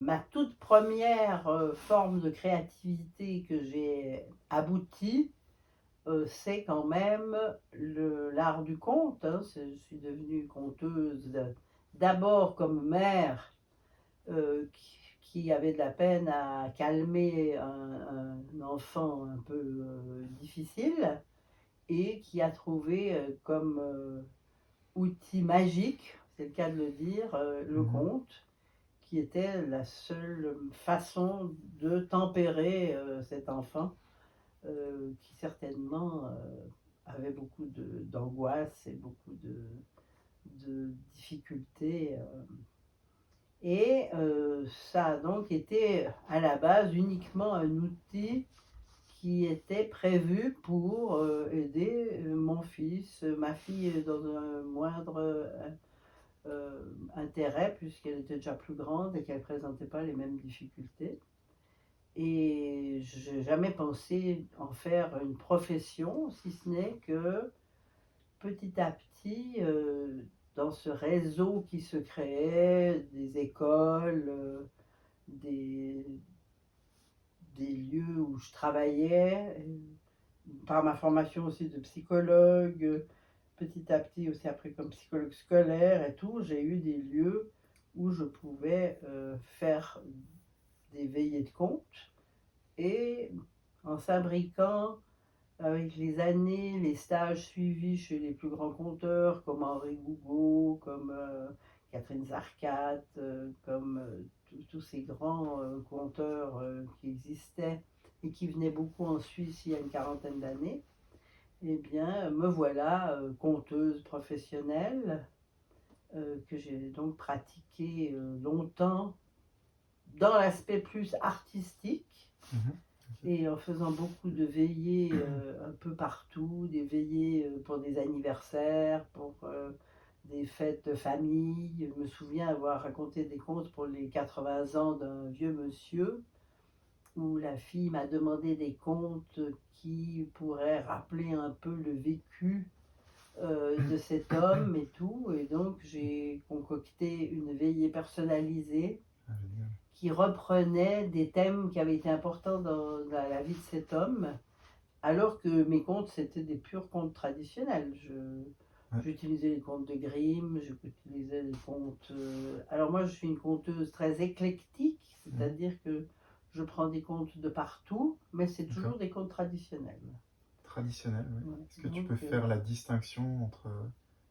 ma toute première forme de créativité que j'ai aboutie, c'est quand même l'art du conte. Hein. Je suis devenue conteuse d'abord comme mère qui avait de la peine à calmer un enfant un peu difficile et qui a trouvé comme outil magique, c'est le cas de le dire, le conte, qui était la seule façon de tempérer cet enfant qui certainement avait beaucoup d'angoisse et beaucoup de difficultés. Et ça a donc été à la base uniquement un outil qui était prévu pour aider mon fils, ma fille dans un moindre intérêt puisqu'elle était déjà plus grande et qu'elle ne présentait pas les mêmes difficultés. Et je n'ai jamais pensé en faire une profession, si ce n'est que petit à petit, dans ce réseau qui se créait, des écoles, des lieux où je travaillais, par ma formation aussi de psychologue, petit à petit aussi après comme psychologue scolaire et tout, j'ai eu des lieux où je pouvais faire des veillées de conte et en s'imbriquant avec les années, les stages suivis chez les plus grands conteurs comme Henri Gougaud, comme Catherine Zarcat, comme tous ces grands conteurs qui existaient et qui venaient beaucoup en Suisse il y a une quarantaine d'années, eh bien, me voilà conteuse professionnelle que j'ai donc pratiqué longtemps dans l'aspect plus artistique. Et en faisant beaucoup de veillées un peu partout, des veillées pour des anniversaires, pour des fêtes de famille. Je me souviens avoir raconté des contes pour les 80 ans d'un vieux monsieur, où la fille m'a demandé des contes qui pourraient rappeler un peu le vécu de cet homme et tout. Et donc j'ai concocté une veillée personnalisée qui reprenait des thèmes qui avaient été importants dans la vie de cet homme, alors que mes contes, c'était des purs contes traditionnels. J'utilisais les contes de Grimm, j'utilisais les contes... Alors moi, je suis une conteuse très éclectique, c'est-à-dire que je prends des contes de partout, mais c'est toujours des contes traditionnels. Traditionnels, oui. Ouais. Est-ce que tu peux faire la distinction entre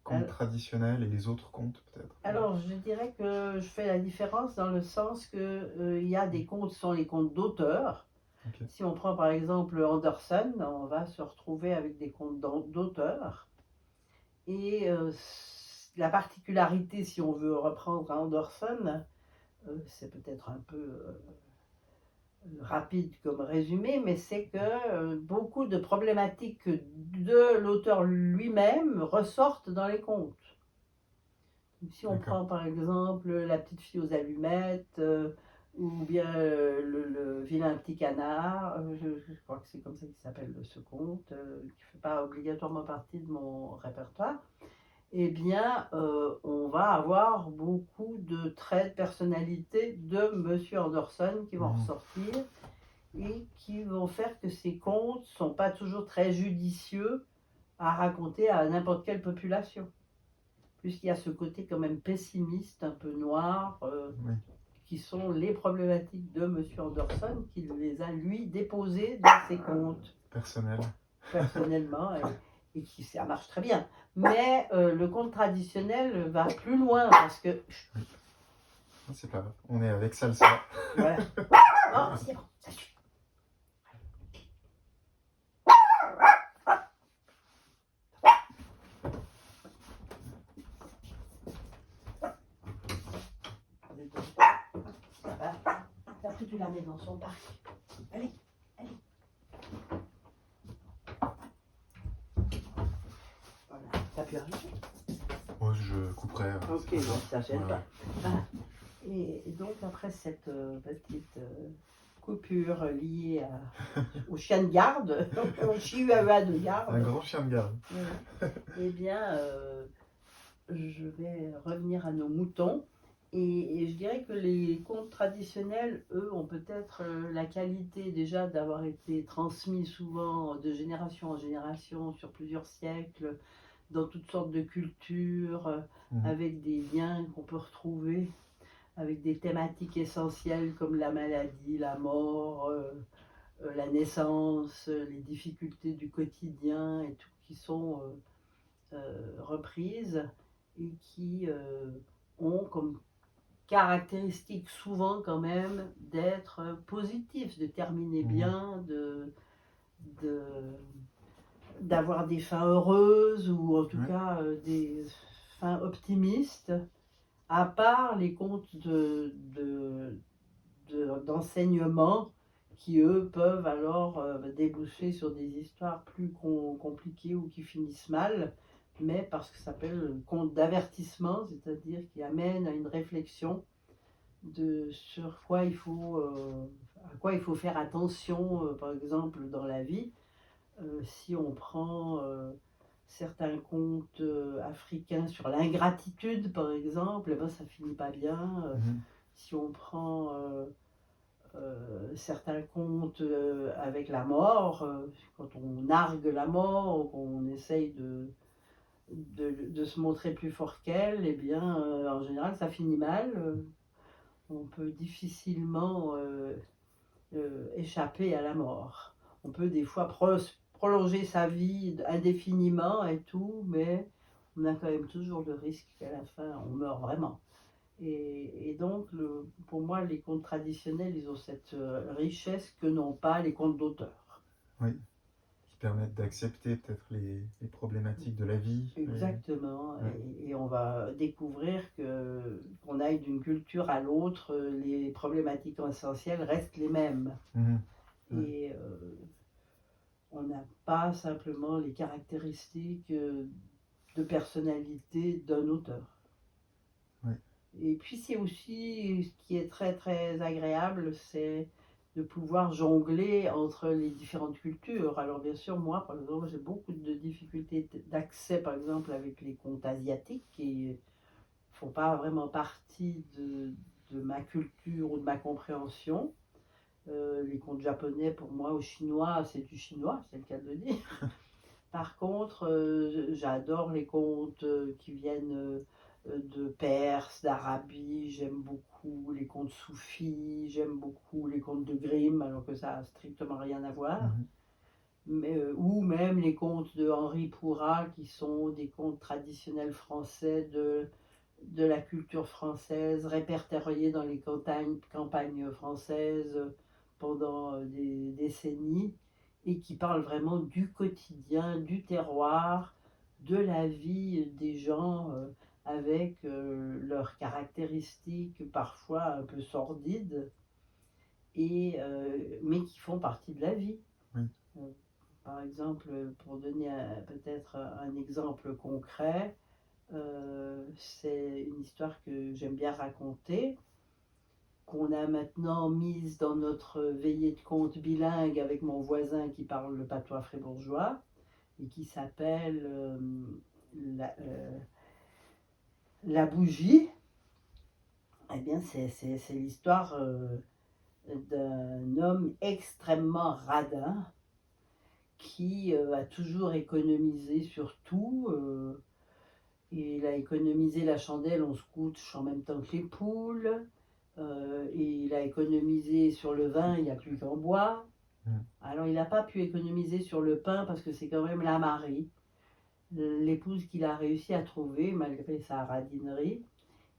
contes traditionnels et les autres contes, peut-être? Alors, je dirais que je fais la différence dans le sens que y a des contes qui sont les contes d'auteurs. Si on prend par exemple Andersen, on va se retrouver avec des contes d'auteurs. Et la particularité, si on veut reprendre Andersen, c'est peut-être un peu rapide comme résumé, mais c'est que beaucoup de problématiques de l'auteur lui-même ressortent dans les contes. Si on prend par exemple La petite fille aux allumettes, ou bien le vilain petit canard, je crois que c'est comme ça qu'il s'appelle ce conte, qui ne fait pas obligatoirement partie de mon répertoire, eh bien on va avoir beaucoup de traits de personnalité de Monsieur Andersen qui vont ressortir et qui vont faire que ces contes ne sont pas toujours très judicieux à raconter à n'importe quelle population. Puisqu'il y a ce côté quand même pessimiste, un peu noir, qui sont les problématiques de M. Andersen, qui les a, lui, déposées dans ses contes. Personnellement, et qui, ça marche très bien. Mais le conte traditionnel va plus loin, parce que... C'est pas grave, on est avec Salsa. Voilà. Oh, c'est bon, ça suffit. Après, tu la mets dans son parc. Allez, allez. Voilà, ça peut arriver. Moi, je couperai. Ok, bon, ça gêne pas. Voilà. Et donc, après cette petite coupure liée au chien de garde, au chihuahua de garde. Un grand chien de garde. Eh bien, je vais revenir à nos moutons. Et je dirais que les contes traditionnels, eux, ont peut-être la qualité déjà d'avoir été transmis souvent de génération en génération sur plusieurs siècles, dans toutes sortes de cultures, avec des liens qu'on peut retrouver, avec des thématiques essentielles comme la maladie, la mort, la naissance, les difficultés du quotidien et tout, qui sont reprises et qui ont comme caractéristique souvent quand même d'être positif, de terminer bien, de, d'avoir des fins heureuses ou en tout cas des fins optimistes, à part les contes d'enseignement qui eux peuvent alors déboucher sur des histoires plus compliquées ou qui finissent mal, mais parce que ça s'appelle conte d'avertissement, c'est-à-dire qui amène à une réflexion sur quoi à quoi il faut faire attention, par exemple dans la vie. Si on prend certains contes africains sur l'ingratitude, par exemple, eh ben, ça finit pas bien. Si on prend certains contes avec la mort, quand on nargue la mort, qu'on essaye de se montrer plus fort qu'elle, eh bien, en général, ça finit mal. On peut difficilement échapper à la mort. On peut des fois prolonger sa vie indéfiniment et tout, mais on a quand même toujours le risque qu'à la fin, on meurt vraiment. Et donc, pour moi, les contes traditionnels, ils ont cette richesse que n'ont pas les contes d'auteur. Oui, qui permettent d'accepter peut-être les problématiques de la vie. Exactement, et on va découvrir qu'on aille d'une culture à l'autre, les problématiques essentielles restent les mêmes. Et on n'a pas simplement les caractéristiques de personnalité d'un auteur. Et puis c'est aussi, ce qui est très très agréable, c'est de pouvoir jongler entre les différentes cultures. Alors bien sûr, moi par exemple, j'ai beaucoup de difficultés d'accès par exemple avec les contes asiatiques qui ne font pas vraiment partie de ma culture ou de ma compréhension. Les contes japonais pour moi ou chinois, c'est du chinois, c'est le cas de le dire. Par contre, j'adore les contes qui viennent de Perse, d'Arabie, j'aime beaucoup les contes soufis, j'aime beaucoup les contes de Grimm, alors que ça n'a strictement rien à voir. Mais, ou même les contes de Henri Pourrat, qui sont des contes traditionnels français de la culture française, répertoriés dans les campagnes françaises pendant des décennies, et qui parlent vraiment du quotidien, du terroir, de la vie des gens avec leurs caractéristiques parfois un peu sordides, mais qui font partie de la vie. Par exemple, pour donner peut-être un exemple concret, c'est une histoire que j'aime bien raconter, qu'on a maintenant mise dans notre veillée de contes bilingue avec mon voisin qui parle le patois fribourgeois, et qui s'appelle La bougie. Eh bien, c'est l'histoire d'un homme extrêmement radin qui a toujours économisé sur tout. Il a économisé la chandelle, on se couche en même temps que les poules. Et il a économisé sur le vin, il n'y a plus qu'en bois. Alors il n'a pas pu économiser sur le pain parce que c'est quand même la Marie, l'épouse qu'il a réussi à trouver malgré sa radinerie,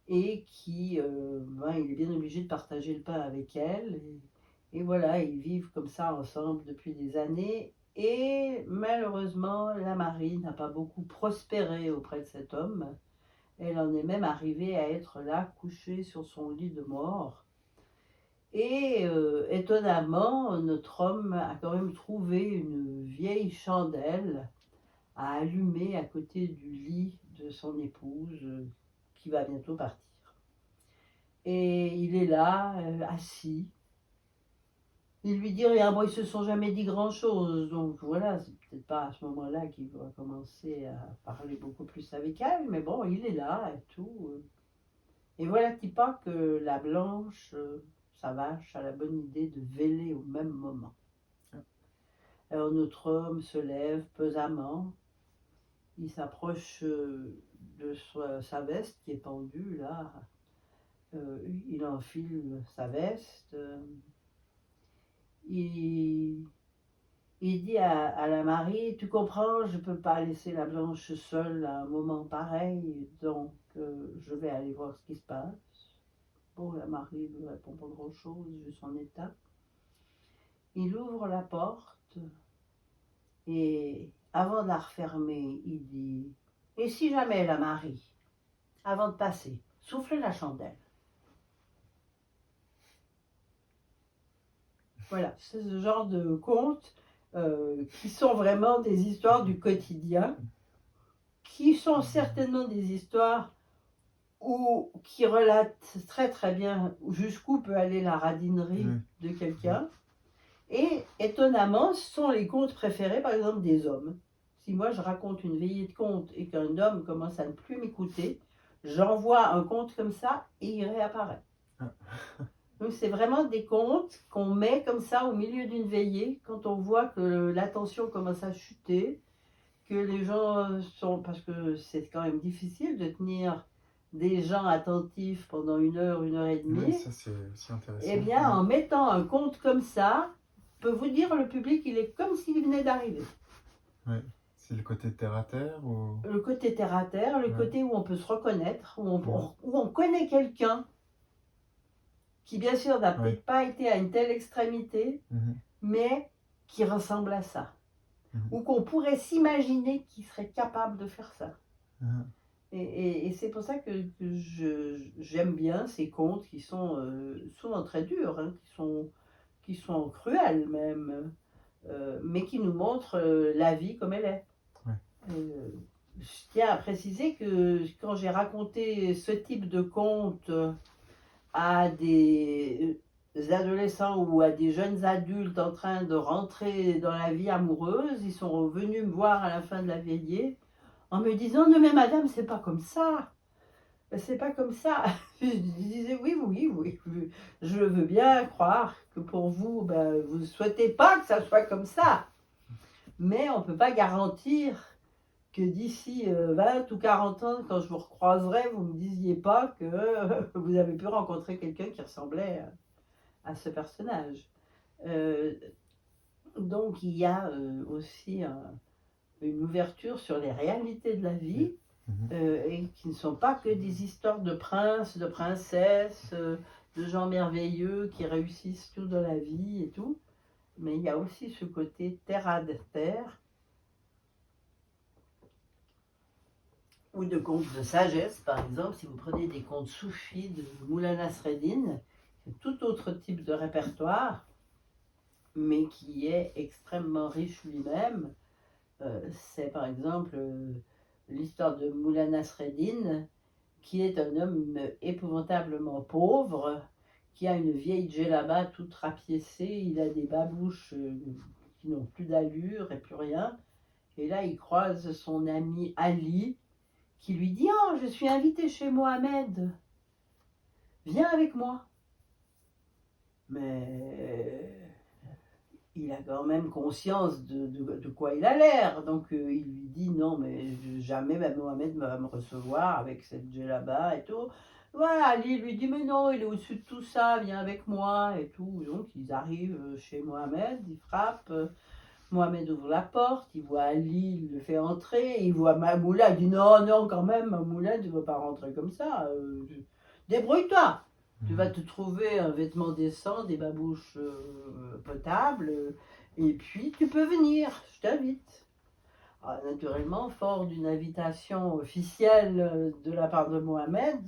et qui, il est bien obligé de partager le pain avec elle. Et voilà, ils vivent comme ça ensemble depuis des années. Et malheureusement, la Marie n'a pas beaucoup prospéré auprès de cet homme. Elle en est même arrivée à être là, couchée sur son lit de mort. Et étonnamment, notre homme a quand même trouvé une vieille chandelle à allumer à côté du lit de son épouse qui va bientôt partir. Et il est là, assis. Il lui dit rien, bon, ils se sont jamais dit grand-chose, donc voilà, c'est peut-être pas à ce moment-là qu'il va commencer à parler beaucoup plus avec elle, mais bon, il est là et tout. Et voilà-t-il pas que la blanche, sa vache, a la bonne idée de véler au même moment. Alors notre homme se lève pesamment, il s'approche de sa veste qui est pendue là, il enfile sa veste, il dit à la Marie, tu comprends, je ne peux pas laisser la blanche seule à un moment pareil, donc je vais aller voir ce qui se passe. Bon, la Marie ne répond pas grand-chose vu son état. Il ouvre la porte et avant de la refermer, il dit, et si jamais la Marie, avant de passer, souffle la chandelle. Voilà, c'est ce genre de contes qui sont vraiment des histoires du quotidien, qui sont certainement des histoires qui relatent très très bien jusqu'où peut aller la radinerie de quelqu'un. Et étonnamment, ce sont les contes préférés par exemple des hommes. Si moi je raconte une veillée de contes et qu'un homme commence à ne plus m'écouter, j'envoie un conte comme ça et il réapparaît. Donc c'est vraiment des contes qu'on met comme ça au milieu d'une veillée quand on voit que l'attention commence à chuter, que les gens sont... Parce que c'est quand même difficile de tenir des gens attentifs pendant 1 heure et demie. Oui, ça c'est aussi intéressant. Eh bien, en mettant un conte comme ça, je peux vous dire, le public, il est comme s'il venait d'arriver. Oui. C'est le côté terre à terre ou... Le côté terre à terre, le côté où on peut se reconnaître, où on connaît quelqu'un qui bien sûr n'a peut-être pas été à une telle extrémité, mais qui ressemble à ça. Ou qu'on pourrait s'imaginer qu'il serait capable de faire ça. Et c'est pour ça que j'aime bien ces contes qui sont souvent très durs, hein, qui sont cruels même, mais qui nous montrent la vie comme elle est. Je tiens à préciser que quand j'ai raconté ce type de conte à des adolescents ou à des jeunes adultes en train de rentrer dans la vie amoureuse, ils sont venus me voir à la fin de la veillée en me disant « Non mais madame, c'est pas comme ça, c'est pas comme ça ». Je disais « Oui, je veux bien croire que pour vous, vous ne souhaitez pas que ça soit comme ça, mais on ne peut pas garantir que d'ici 20 ou 40 ans, quand je vous recroiserai, vous ne me disiez pas que vous avez pu rencontrer quelqu'un qui ressemblait à ce personnage. » Donc il y a aussi une ouverture sur les réalités de la vie, et qui ne sont pas que des histoires de princes, de princesses, de gens merveilleux qui réussissent tout dans la vie et tout, mais il y a aussi ce côté terre à terre, ou de contes de sagesse, par exemple. Si vous prenez des contes soufis de Moula Nasreddin, c'est tout autre type de répertoire, mais qui est extrêmement riche lui-même. C'est par exemple l'histoire de Moula Nasreddin, qui est un homme épouvantablement pauvre, qui a une vieille djellaba toute rapiécée, il a des babouches qui n'ont plus d'allure et plus rien. Et là, il croise son ami Ali, qui lui dit « Oh, je suis invité chez Mohamed, viens avec moi ». Mais il a quand même conscience de quoi il a l'air, donc il lui dit « Non, mais jamais Mohamed va me recevoir avec cette djellaba et tout ». Voilà, Ali lui dit « Mais non, il est au-dessus de tout ça, viens avec moi et tout ». Donc ils arrivent chez Mohamed, ils frappent. Mohamed ouvre la porte, il voit Ali, il le fait entrer, il voit Moula, il dit non, quand même, Moula, tu ne vas pas rentrer comme ça, débrouille-toi, tu vas te trouver un vêtement décent, des babouches potables, et puis tu peux venir, je t'invite. Alors, naturellement, fort d'une invitation officielle de la part de Mohamed,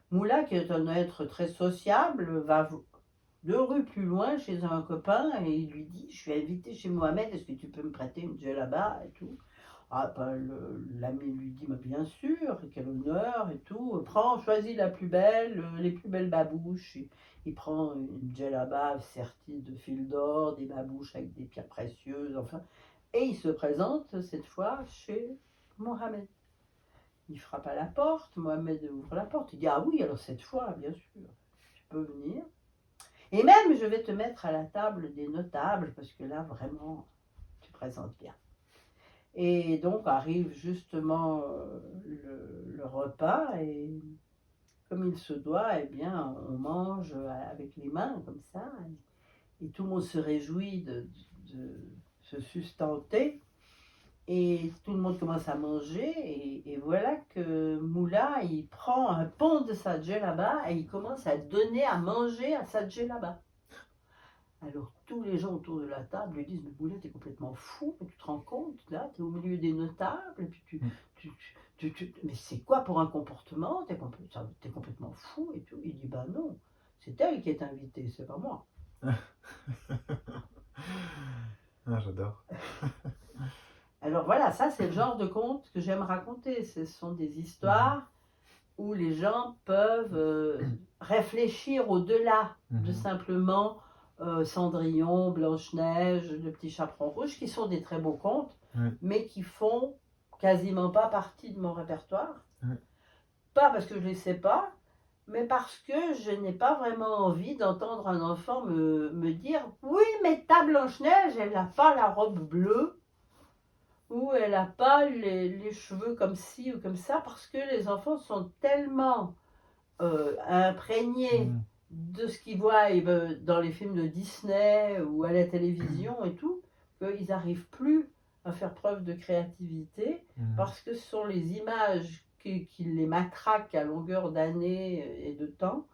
Moula, qui est un être très sociable, va 2 rues plus loin chez un copain et il lui dit « Je suis invité chez Mohamed, est-ce que tu peux me prêter une djellaba ?» et tout. Ah, l'ami lui dit « Bien sûr, quel honneur et tout. Choisis la plus belle, les plus belles babouches. » Il prend une djellaba sertie de fil d'or, des babouches avec des pierres précieuses, enfin. Et il se présente cette fois chez Mohamed. Il frappe à la porte, Mohamed ouvre la porte, il dit « Ah oui, alors cette fois, bien sûr, tu peux venir. Et même, je vais te mettre à la table des notables, parce que là, vraiment, tu présentes bien. » Et donc arrive justement le repas, et comme il se doit, eh bien, on mange avec les mains, comme ça, et tout le monde se réjouit de se sustenter. Et tout le monde commence à manger, et voilà que Moula, il prend un pont de sa djellaba et il commence à donner à manger à sa djellaba. Alors tous les gens autour de la table lui disent « Mais Moula, t'es complètement fou, mais tu te rends compte, là, t'es au milieu des notables, et puis mais c'est quoi pour un comportement, t'es complètement fou, et tout. » Il dit « Bah non, c'est elle qui est invitée, c'est pas moi. » Ah, j'adore. Alors voilà, ça c'est le genre de conte que j'aime raconter. Ce sont des histoires où les gens peuvent réfléchir au-delà de simplement Cendrillon, Blanche-Neige, Le Petit Chaperon Rouge, qui sont des très beaux contes, mais qui font quasiment pas partie de mon répertoire. Pas parce que je ne les sais pas, mais parce que je n'ai pas vraiment envie d'entendre un enfant me dire « Oui, mais ta Blanche-Neige, elle n'a pas la robe bleue. » Ou elle n'a pas les cheveux comme ci ou comme ça, parce que les enfants sont tellement imprégnés de ce qu'ils voient dans les films de Disney ou à la télévision et tout, qu'ils n'arrivent plus à faire preuve de créativité, parce que ce sont les images qui les matraquent à longueur d'années et de temps,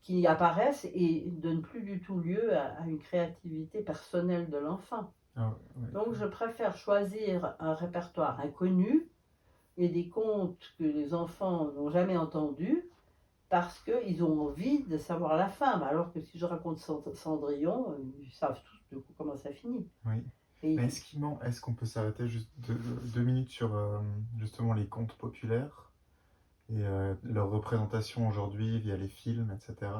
qui apparaissent et ne donnent plus du tout lieu à une créativité personnelle de l'enfant. Donc je préfère choisir un répertoire inconnu et des contes que les enfants n'ont jamais entendus, parce qu'ils ont envie de savoir la fin. Alors que si je raconte Cendrillon, ils savent tous de comment ça finit. Mais est-ce qu'on peut s'arrêter juste 2 minutes sur justement les contes populaires et leur représentation aujourd'hui via les films, etc.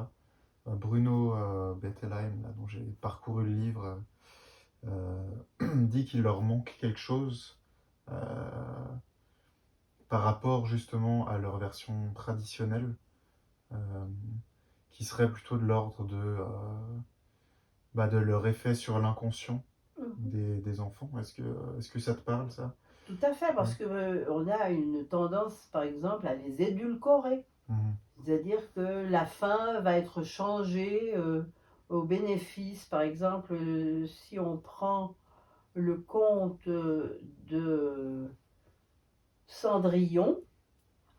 Bruno Bettelheim, là, dont j'ai parcouru le livre, dit qu'il leur manque quelque chose par rapport justement à leur version traditionnelle, qui serait plutôt de l'ordre de leur effet sur l'inconscient des enfants. Est-ce que ça te parle, ça? Tout à fait, parce qu'on a une tendance, par exemple, à les édulcorer. C'est-à-dire que la fin va être changée au bénéfice. Par exemple, si on prend le conte de Cendrillon,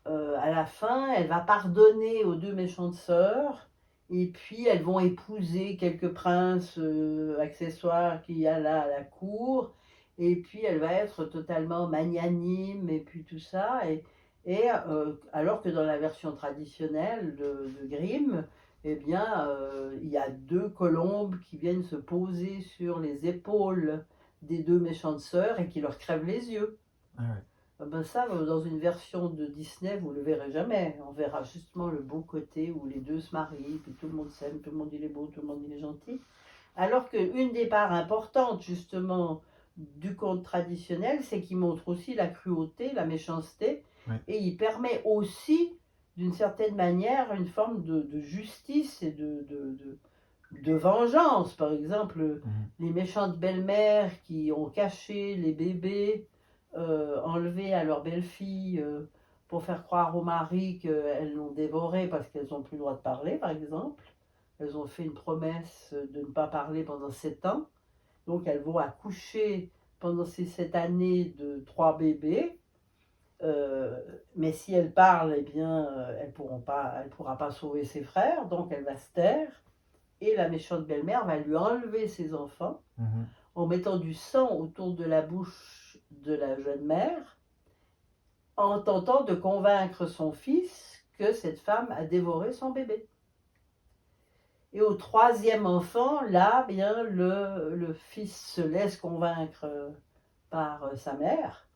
à la fin, elle va pardonner aux deux méchantes sœurs, et puis elles vont épouser quelques princes accessoires qu'il y a là à la cour, et puis elle va être totalement magnanime, et puis tout ça, alors que dans la version traditionnelle de Grimm, eh bien, il y a deux colombes qui viennent se poser sur les épaules des deux méchantes sœurs et qui leur crèvent les yeux. Ben ça, dans une version de Disney, vous ne le verrez jamais. On verra justement le beau côté où les deux se marient, puis tout le monde s'aime, tout le monde il est beau, tout le monde il est gentil. Alors qu'une des parts importantes justement du conte traditionnel, c'est qu'il montre aussi la cruauté, la méchanceté, et il permet aussi, d'une certaine manière, une forme de justice et de vengeance. Par exemple, les méchantes belles-mères qui ont caché les bébés enlevés à leur belle-fille pour faire croire au mari qu'elles l'ont dévoré parce qu'elles n'ont plus le droit de parler, par exemple. Elles ont fait une promesse de ne pas parler pendant 7 ans. Donc elles vont accoucher pendant ces 7 années de 3 bébés. Mais si elles parlent, eh bien, elle ne pourra pas sauver ses frères, donc elle va se taire. Et la méchante belle-mère va lui enlever ses enfants en mettant du sang autour de la bouche de la jeune mère, en tentant de convaincre son fils que cette femme a dévoré son bébé. Et au 3e enfant, là, bien, le fils se laisse convaincre par sa mère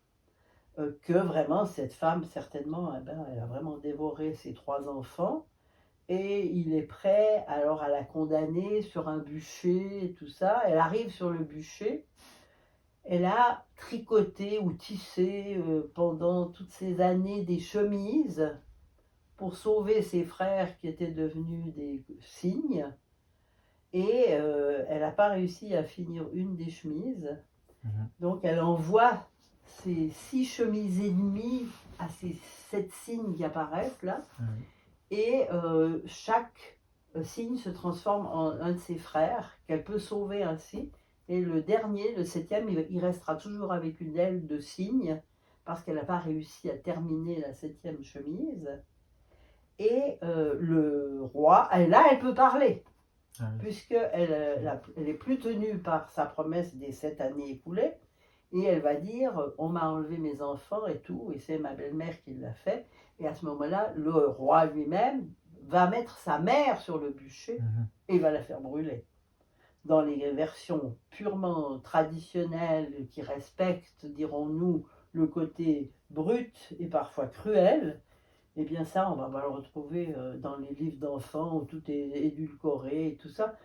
que vraiment cette femme, certainement, eh ben, elle a vraiment dévoré ses 3 enfants. Et il est prêt alors à la condamner sur un bûcher et tout ça. Elle arrive sur le bûcher Elle a tricoté ou tissé pendant toutes ces années des chemises pour sauver ses frères qui étaient devenus des cygnes. Et elle n'a pas réussi à finir une des chemises. Donc elle envoie ces 6 chemises et demie à ces 7 cygnes qui apparaissent là. Et chaque cygne se transforme en un de ses frères qu'elle peut sauver ainsi. Et le dernier, le 7e, il restera toujours avec une aile de cygne parce qu'elle n'a pas réussi à terminer la 7e chemise. Et le roi, là, elle peut parler, puisqu'elle est plus tenue par sa promesse des 7 années écoulées. Et elle va dire, on m'a enlevé mes enfants et tout, et c'est ma belle-mère qui l'a fait. Et à ce moment-là, le roi lui-même va mettre sa mère sur le bûcher et va la faire brûler. Dans les versions purement traditionnelles qui respectent, dirons-nous, le côté brut et parfois cruel, eh bien ça, on va le retrouver dans les livres d'enfants où tout est édulcoré et tout ça,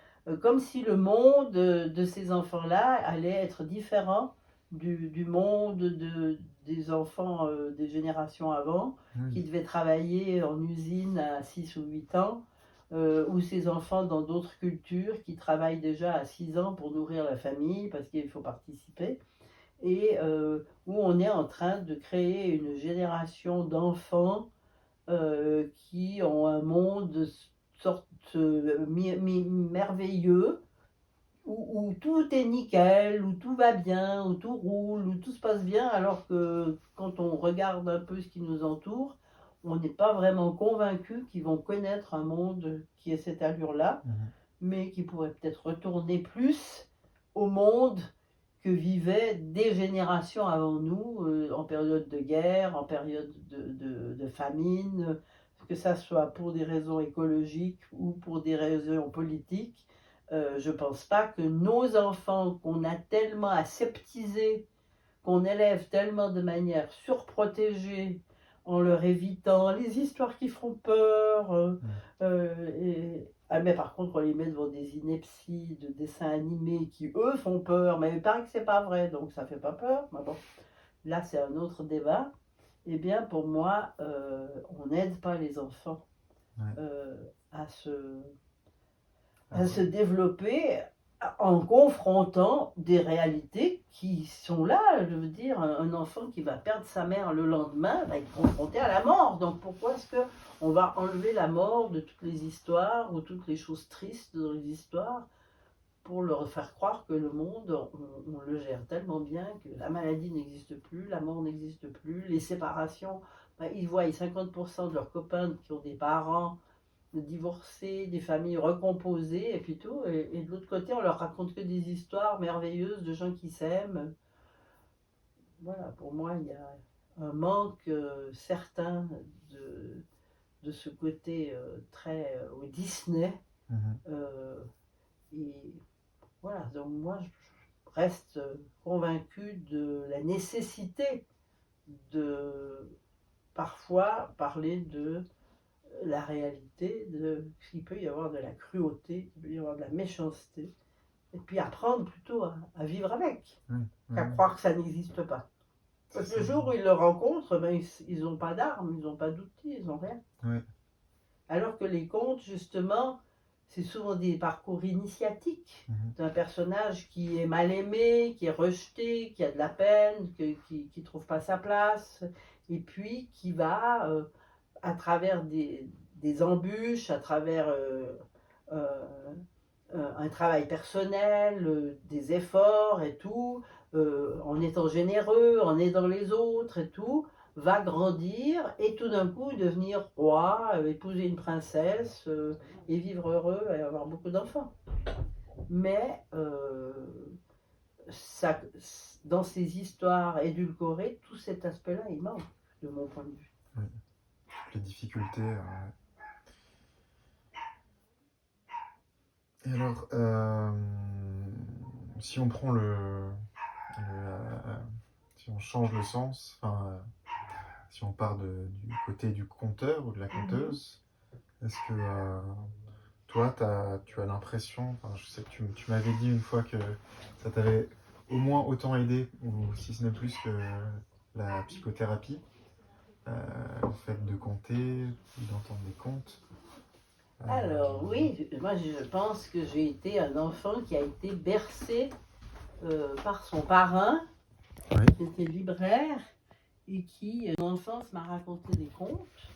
comme si le monde de ces enfants-là allait être différent du monde des enfants des générations avant, qui devaient travailler en usine à 6 ou 8 ans, ou ces enfants dans d'autres cultures qui travaillent déjà à 6 ans pour nourrir la famille parce qu'il faut participer, et où on est en train de créer une génération d'enfants qui ont un monde sorte merveilleux, où tout est nickel, où tout va bien, où tout roule, où tout se passe bien, alors que quand on regarde un peu ce qui nous entoure, on n'est pas vraiment convaincu qu'ils vont connaître un monde qui est cette allure-là, mais qui pourrait peut-être retourner plus au monde que vivaient des générations avant nous, en période de guerre, en période de famine, que ça soit pour des raisons écologiques ou pour des raisons politiques. Je ne pense pas que nos enfants, qu'on a tellement aseptisés, qu'on élève tellement de manière surprotégée, en leur évitant les histoires qui font peur, mais par contre on les met devant des inepties de dessins animés qui eux font peur, mais il paraît que c'est pas vrai, donc ça fait pas peur. Mais bon, là c'est un autre débat. Eh bien pour moi, on n'aide pas les enfants à se développer en confrontant des réalités qui sont là. Je veux dire, un enfant qui va perdre sa mère le lendemain va être confronté à la mort. Donc pourquoi est-ce qu'on va enlever la mort de toutes les histoires ou toutes les choses tristes dans les histoires pour leur faire croire que le monde, on le gère tellement bien que la maladie n'existe plus, la mort n'existe plus, les séparations, ils voient 50% de leurs copains qui ont des parents de divorcés, des familles recomposées et puis tout. Et de l'autre côté, on leur raconte que des histoires merveilleuses de gens qui s'aiment. Voilà, pour moi, il y a un manque certain de ce côté très Disney. Et voilà, donc moi, je reste convaincue de la nécessité de parfois parler de la réalité, qu'il peut y avoir de la cruauté, qu'il peut y avoir de la méchanceté, et puis apprendre plutôt à vivre avec, qu'à croire que ça n'existe pas. Parce que le jour où ils le rencontrent, ben, ils n'ont pas d'armes, ils n'ont pas d'outils, ils n'ont rien. Alors que les contes, justement, c'est souvent des parcours initiatiques d'un personnage qui est mal aimé, qui est rejeté, qui a de la peine, qui ne trouve pas sa place, et puis qui va... à travers des embûches, à travers un travail personnel, des efforts et tout, en étant généreux, en aidant les autres et tout, va grandir et tout d'un coup devenir roi, épouser une princesse et vivre heureux et avoir beaucoup d'enfants. Mais ça, dans ces histoires édulcorées, tout cet aspect-là, il manque, de mon point de vue. Les difficultés. Et alors, si on prend si on change le sens, si on part du côté du conteur ou de la conteuse, est-ce que toi, tu as l'impression, je sais que tu m'avais dit une fois que ça t'avait au moins autant aider, ou si ce n'est plus que la psychothérapie, le fait de compter, d'entendre des contes. Alors oui, moi je pense que j'ai été un enfant qui a été bercé par son parrain, Oui. qui était libraire, et qui, en enfance, m'a raconté des contes,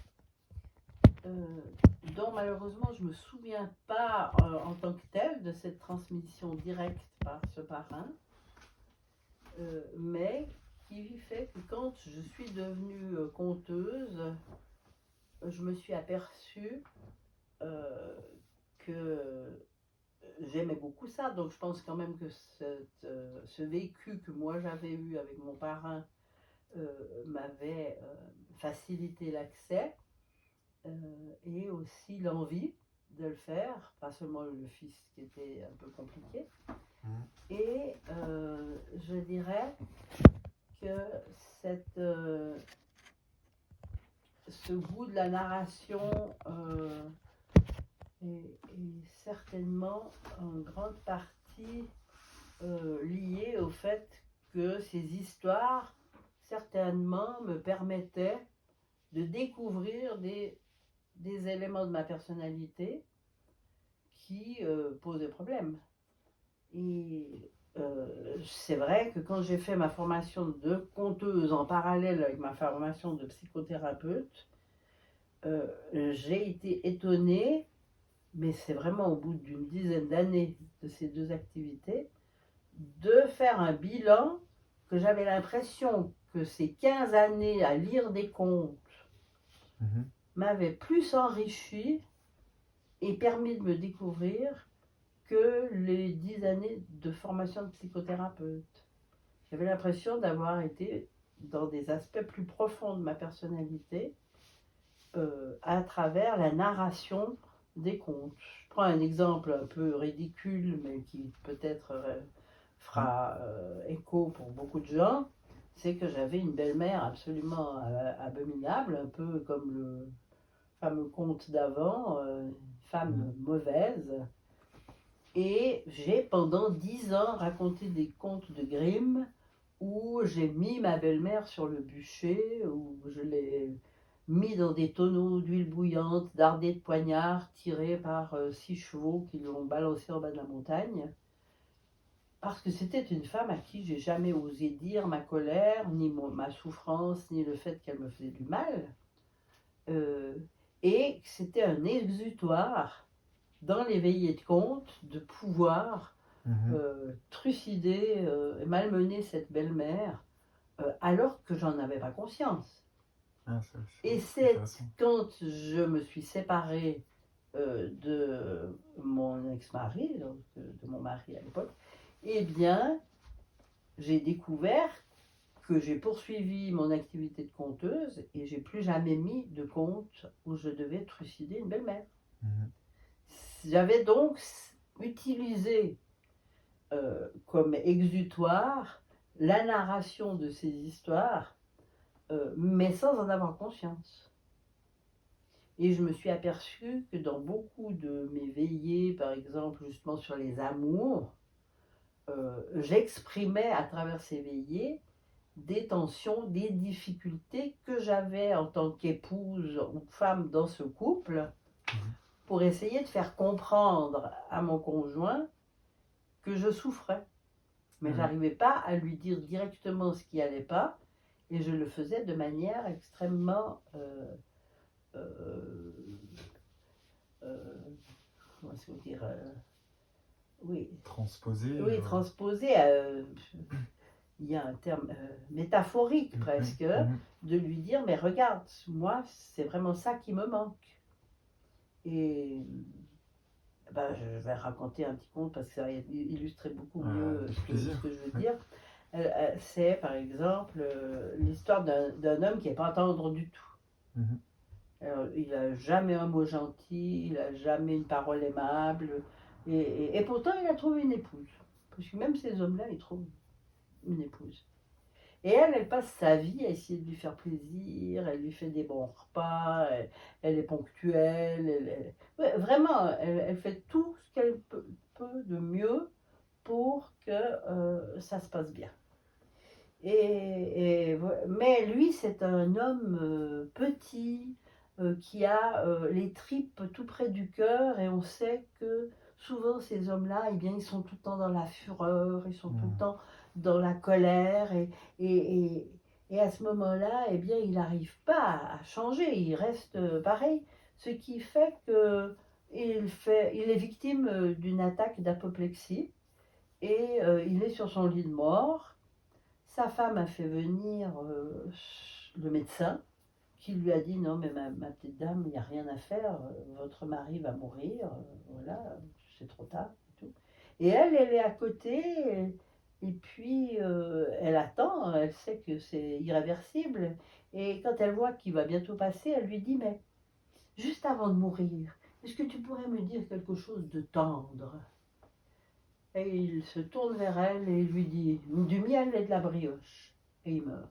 dont malheureusement je ne me souviens pas en tant que tel de cette transmission directe par ce parrain, mais qui fait que quand je suis devenue conteuse, je me suis aperçue que j'aimais beaucoup ça, donc je pense quand même que ce vécu que moi j'avais eu avec mon parrain m'avait facilité l'accès et aussi l'envie de le faire, pas seulement le fils qui était un peu compliqué. Et je dirais que ce goût de la narration est certainement en grande partie lié au fait que ces histoires certainement me permettaient de découvrir des éléments de ma personnalité qui posaient problème. Et c'est vrai que quand j'ai fait ma formation de conteuse en parallèle avec ma formation de psychothérapeute, j'ai été étonnée, mais c'est vraiment au bout d'une dizaine d'années de ces deux activités, de faire un bilan que j'avais l'impression que ces 15 années à lire des contes m'avaient plus enrichi et permis de me découvrir que les 10 années de formation de psychothérapeute. J'avais l'impression d'avoir été dans des aspects plus profonds de ma personnalité à travers la narration des contes. Je prends un exemple un peu ridicule, mais qui peut-être fera écho pour beaucoup de gens. C'est que j'avais une belle-mère absolument abominable, un peu comme le fameux conte d'avant, femme mauvaise. Et j'ai pendant 10 ans raconté des contes de Grimm où j'ai mis ma belle-mère sur le bûcher, où je l'ai mis dans des tonneaux d'huile bouillante, dardés de poignards tirés par 6 chevaux qui l'ont balancé en bas de la montagne. Parce que c'était une femme à qui j'ai jamais osé dire ma colère, ni ma souffrance, ni le fait qu'elle me faisait du mal. Et c'était un exutoire dans les veillées de conte de pouvoir trucider et malmener cette belle-mère alors que j'en avais pas conscience. Et c'est quand je me suis séparée de mon ex-mari, donc de mon mari à l'époque, eh bien, j'ai découvert que j'ai poursuivi mon activité de conteuse et j'ai plus jamais mis de conte où je devais trucider une belle-mère. J'avais donc utilisé comme exutoire la narration de ces histoires, mais sans en avoir conscience. Et je me suis aperçue que dans beaucoup de mes veillées, par exemple justement sur les amours, j'exprimais à travers ces veillées des tensions, des difficultés que j'avais en tant qu'épouse ou femme dans ce couple, pour essayer de faire comprendre à mon conjoint que je souffrais. Mais j'arrivais pas à lui dire directement ce qui allait pas, et je le faisais de manière extrêmement comment est-ce qu'on dit oui. Transposé. Oui, transposé. Il y a un terme métaphorique presque, de lui dire, mais regarde, moi, c'est vraiment ça qui me manque. Et ben, je vais raconter un petit conte parce que ça va illustrer beaucoup mieux ce que je veux dire. C'est par exemple l'histoire d'un homme qui n'est pas tendre du tout. Alors, il n'a jamais un mot gentil, il n'a jamais une parole aimable, et pourtant il a trouvé une épouse. Parce que même ces hommes-là, ils trouvent une épouse. Et elle passe sa vie à essayer de lui faire plaisir, elle lui fait des bons repas, elle est ponctuelle, ouais, vraiment, elle fait tout ce qu'elle peut de mieux pour que ça se passe bien. Mais lui, c'est un homme petit qui a les tripes tout près du cœur, et on sait que souvent ces hommes-là, eh bien, ils sont tout le temps dans la fureur, ils sont tout le temps dans la colère, et, et, et à ce moment-là, eh bien, il n'arrive pas à changer, il reste pareil, ce qui fait que il est victime d'une attaque d'apoplexie, et il est sur son lit de mort. Sa femme a fait venir le médecin qui lui a dit non mais ma petite dame, il n'y a rien à faire, votre mari va mourir, voilà, c'est trop tard et tout. Et elle est à côté, et puis elle attend, elle sait que c'est irréversible, et quand elle voit qu'il va bientôt passer, elle lui dit mais juste avant de mourir, est-ce que tu pourrais me dire quelque chose de tendre? Et il se tourne vers elle et il lui dit du miel et de la brioche. Et il meurt.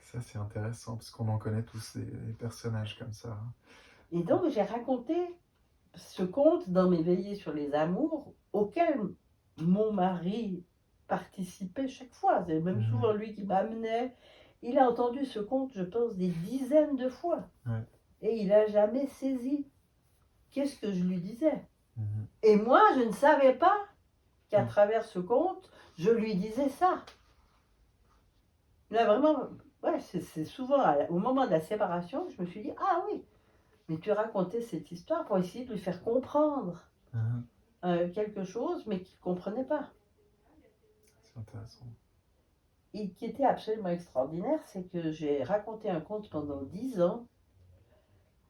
Ça, c'est intéressant, parce qu'on en connaît tous des personnages comme ça. Et donc j'ai raconté ce conte dans mes veillées sur les amours, auquel mon mari participait chaque fois. C'est même souvent lui qui m'amenait. Il a entendu ce conte, je pense, des dizaines de fois. Ouais. Et il n'a jamais saisi qu'est-ce que je lui disais. Et moi, je ne savais pas qu'à travers ce conte, je lui disais ça. Là, vraiment, ouais, c'est souvent au moment de la séparation, je me suis dit, ah oui, mais tu racontais cette histoire pour essayer de lui faire comprendre quelque chose, mais qu'il ne comprenait pas. C'est intéressant. Et qui était absolument extraordinaire, c'est que j'ai raconté un conte pendant 10 ans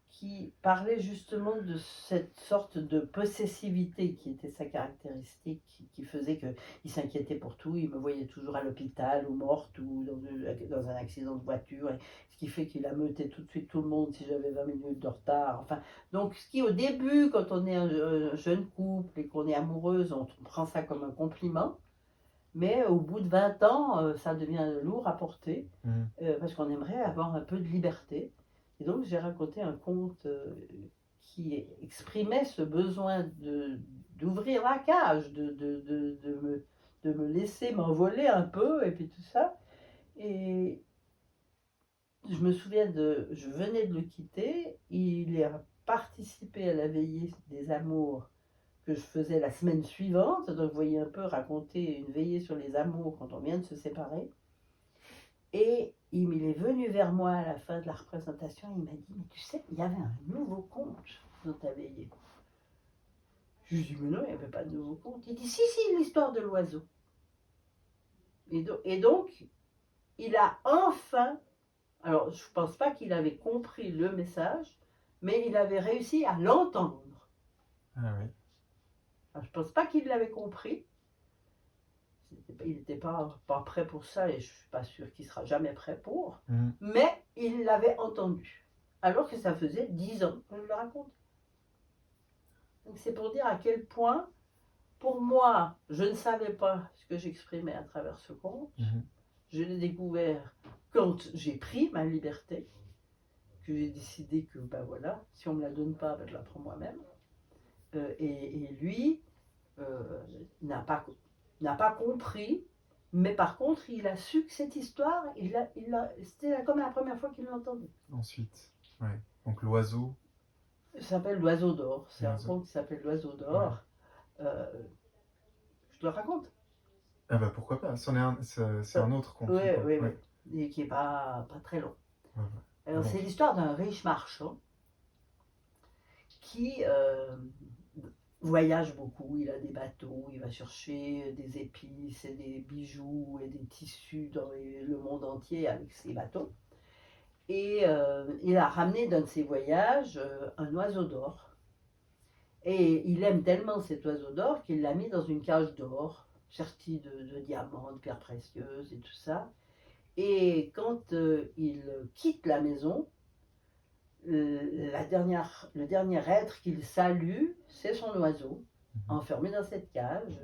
qui parlait justement de cette sorte de possessivité qui était sa caractéristique, qui faisait qu'il s'inquiétait pour tout, il me voyait toujours à l'hôpital ou morte ou dans un accident de voiture, et ce qui fait qu'il ameutait tout de suite tout le monde si j'avais 20 minutes de retard. Enfin, donc ce qui au début, quand on est un jeune couple et qu'on est amoureuse, on prend ça comme un compliment, mais au bout de 20 ans, ça devient lourd à porter, parce qu'on aimerait avoir un peu de liberté. Et donc j'ai raconté un conte qui exprimait ce besoin d'ouvrir la cage, de me laisser m'envoler un peu, et puis tout ça. Et je me souviens je venais de le quitter, il a participé à la veillée des amours que je faisais la semaine suivante, donc vous voyez un peu raconter une veillée sur les amours quand on vient de se séparer. Et il est venu vers moi à la fin de la représentation, il m'a dit, mais tu sais, il y avait un nouveau conte dans ta veillée. Je lui ai dit, mais non, il n'y avait pas de nouveau conte. Il dit, si, l'histoire de l'oiseau. Et donc, il a enfin, alors je ne pense pas qu'il avait compris le message, mais il avait réussi à l'entendre. Ah oui. Alors, je ne pense pas qu'il l'avait compris. Il n'était pas prêt pour ça, et je ne suis pas sûre qu'il sera jamais prêt pour, mais il l'avait entendu, alors que ça faisait 10 ans que je le raconte. Donc c'est pour dire à quel point, pour moi, je ne savais pas ce que j'exprimais à travers ce conte. Je l'ai découvert quand j'ai pris ma liberté, que j'ai décidé que, ben voilà, si on ne me la donne pas, ben je la prends moi-même. Et lui n'a pas compris, mais par contre, il a su que cette histoire, c'était comme la première fois qu'il l'entendait. Ensuite, ouais. Donc l'oiseau. Ça s'appelle l'oiseau d'or. C'est un conte qui s'appelle l'oiseau d'or. Ouais. Je te le raconte. Ah bah pourquoi pas, c'est un autre conte. Oui. Et qui n'est pas très long. Ouais. Alors, c'est l'histoire d'un riche marchand qui voyage beaucoup, il a des bateaux, il va chercher des épices et des bijoux et des tissus dans le monde entier avec ses bateaux. Et il a ramené d'un de ses voyages un oiseau d'or. Et il aime tellement cet oiseau d'or qu'il l'a mis dans une cage d'or, sertie de diamants, de pierres précieuses et tout ça. Et quand il quitte la maison, le dernier être qu'il salue, c'est son oiseau, enfermé dans cette cage.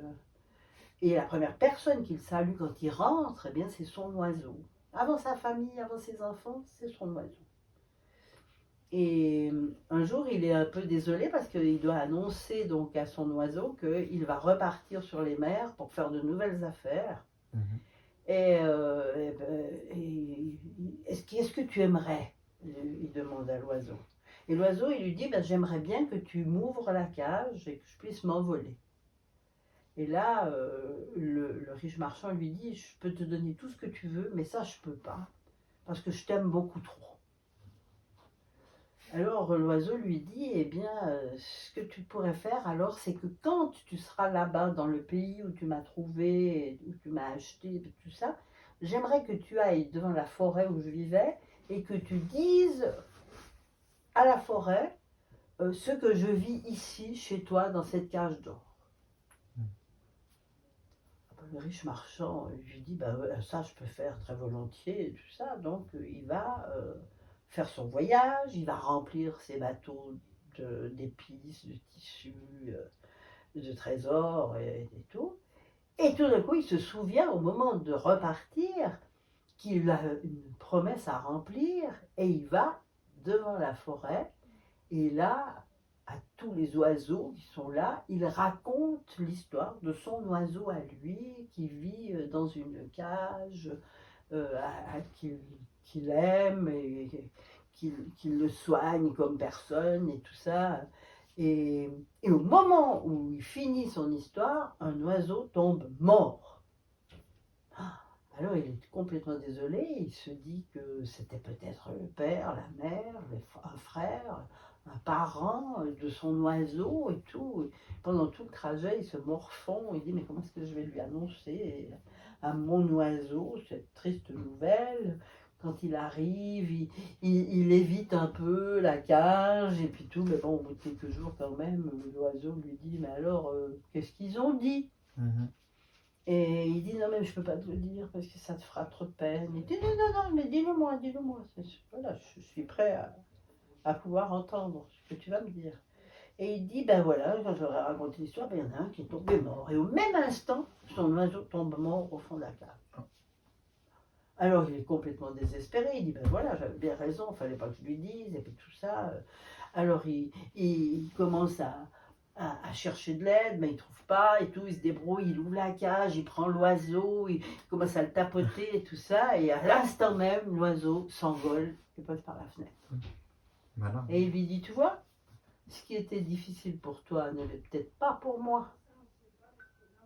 Et la première personne qu'il salue quand il rentre, eh bien, c'est son oiseau. Avant sa famille, avant ses enfants, c'est son oiseau. Et un jour, il est un peu désolé parce qu'il doit annoncer donc à son oiseau qu'il va repartir sur les mers pour faire de nouvelles affaires. Mhm. Qu'est-ce que tu aimerais? Il demande à l'oiseau. Et l'oiseau, il lui dit, ben, j'aimerais bien que tu m'ouvres la cage et que je puisse m'envoler. Et là, le riche marchand lui dit, je peux te donner tout ce que tu veux, mais ça, je peux pas, parce que je t'aime beaucoup trop. Alors l'oiseau lui dit, eh bien, ce que tu pourrais faire alors, c'est que quand tu seras là-bas dans le pays où tu m'as trouvé, où tu m'as acheté, tout ça, j'aimerais que tu ailles devant la forêt où je vivais et que tu dises à la forêt ce que je vis ici, chez toi, dans cette cage d'or. Le riche marchand lui dit, bah, ça je peux faire très volontiers, et tout ça. Donc il va faire son voyage, il va remplir ses bateaux d'épices, de tissus, de trésors et tout. Et tout d'un coup, il se souvient au moment de repartir qu'il a une promesse à remplir et il va devant la forêt. Et là, à tous les oiseaux qui sont là, il raconte l'histoire de son oiseau à lui qui vit dans une cage, qu'il aime et qu'il le soigne comme personne et tout ça. Et au moment où il finit son histoire, un oiseau tombe mort. Alors il est complètement désolé, il se dit que c'était peut-être le père, la mère, un frère, un parent de son oiseau et tout. Pendant tout le trajet, il se morfond, il dit mais comment est-ce que je vais lui annoncer à mon oiseau cette triste nouvelle? Quand il arrive, il évite un peu la cage et puis tout, mais bon, au bout de quelques jours quand même, l'oiseau lui dit mais alors, qu'est-ce qu'ils ont dit? Mhm. Et il dit non mais je peux pas te le dire parce que ça te fera trop de peine. Il dit non mais dis-le-moi, dis-le-moi. Voilà, je suis prêt à pouvoir entendre ce que tu vas me dire. Et il dit ben voilà, quand j'aurais raconté l'histoire, ben, il y en a un qui est tombé mort. Et au même instant, son oiseau tombe mort au fond de la cave. Alors il est complètement désespéré, il dit ben voilà, j'avais bien raison, il fallait pas que je lui dise, et puis tout ça. Alors il commence à chercher de l'aide, mais il ne trouve pas et tout, il se débrouille, il ouvre la cage, il prend l'oiseau, il commence à le tapoter et tout ça, et à l'instant même, l'oiseau s'envole et passe par la fenêtre. Malin. Et il lui dit, tu vois, ce qui était difficile pour toi ne l'est peut-être pas pour moi.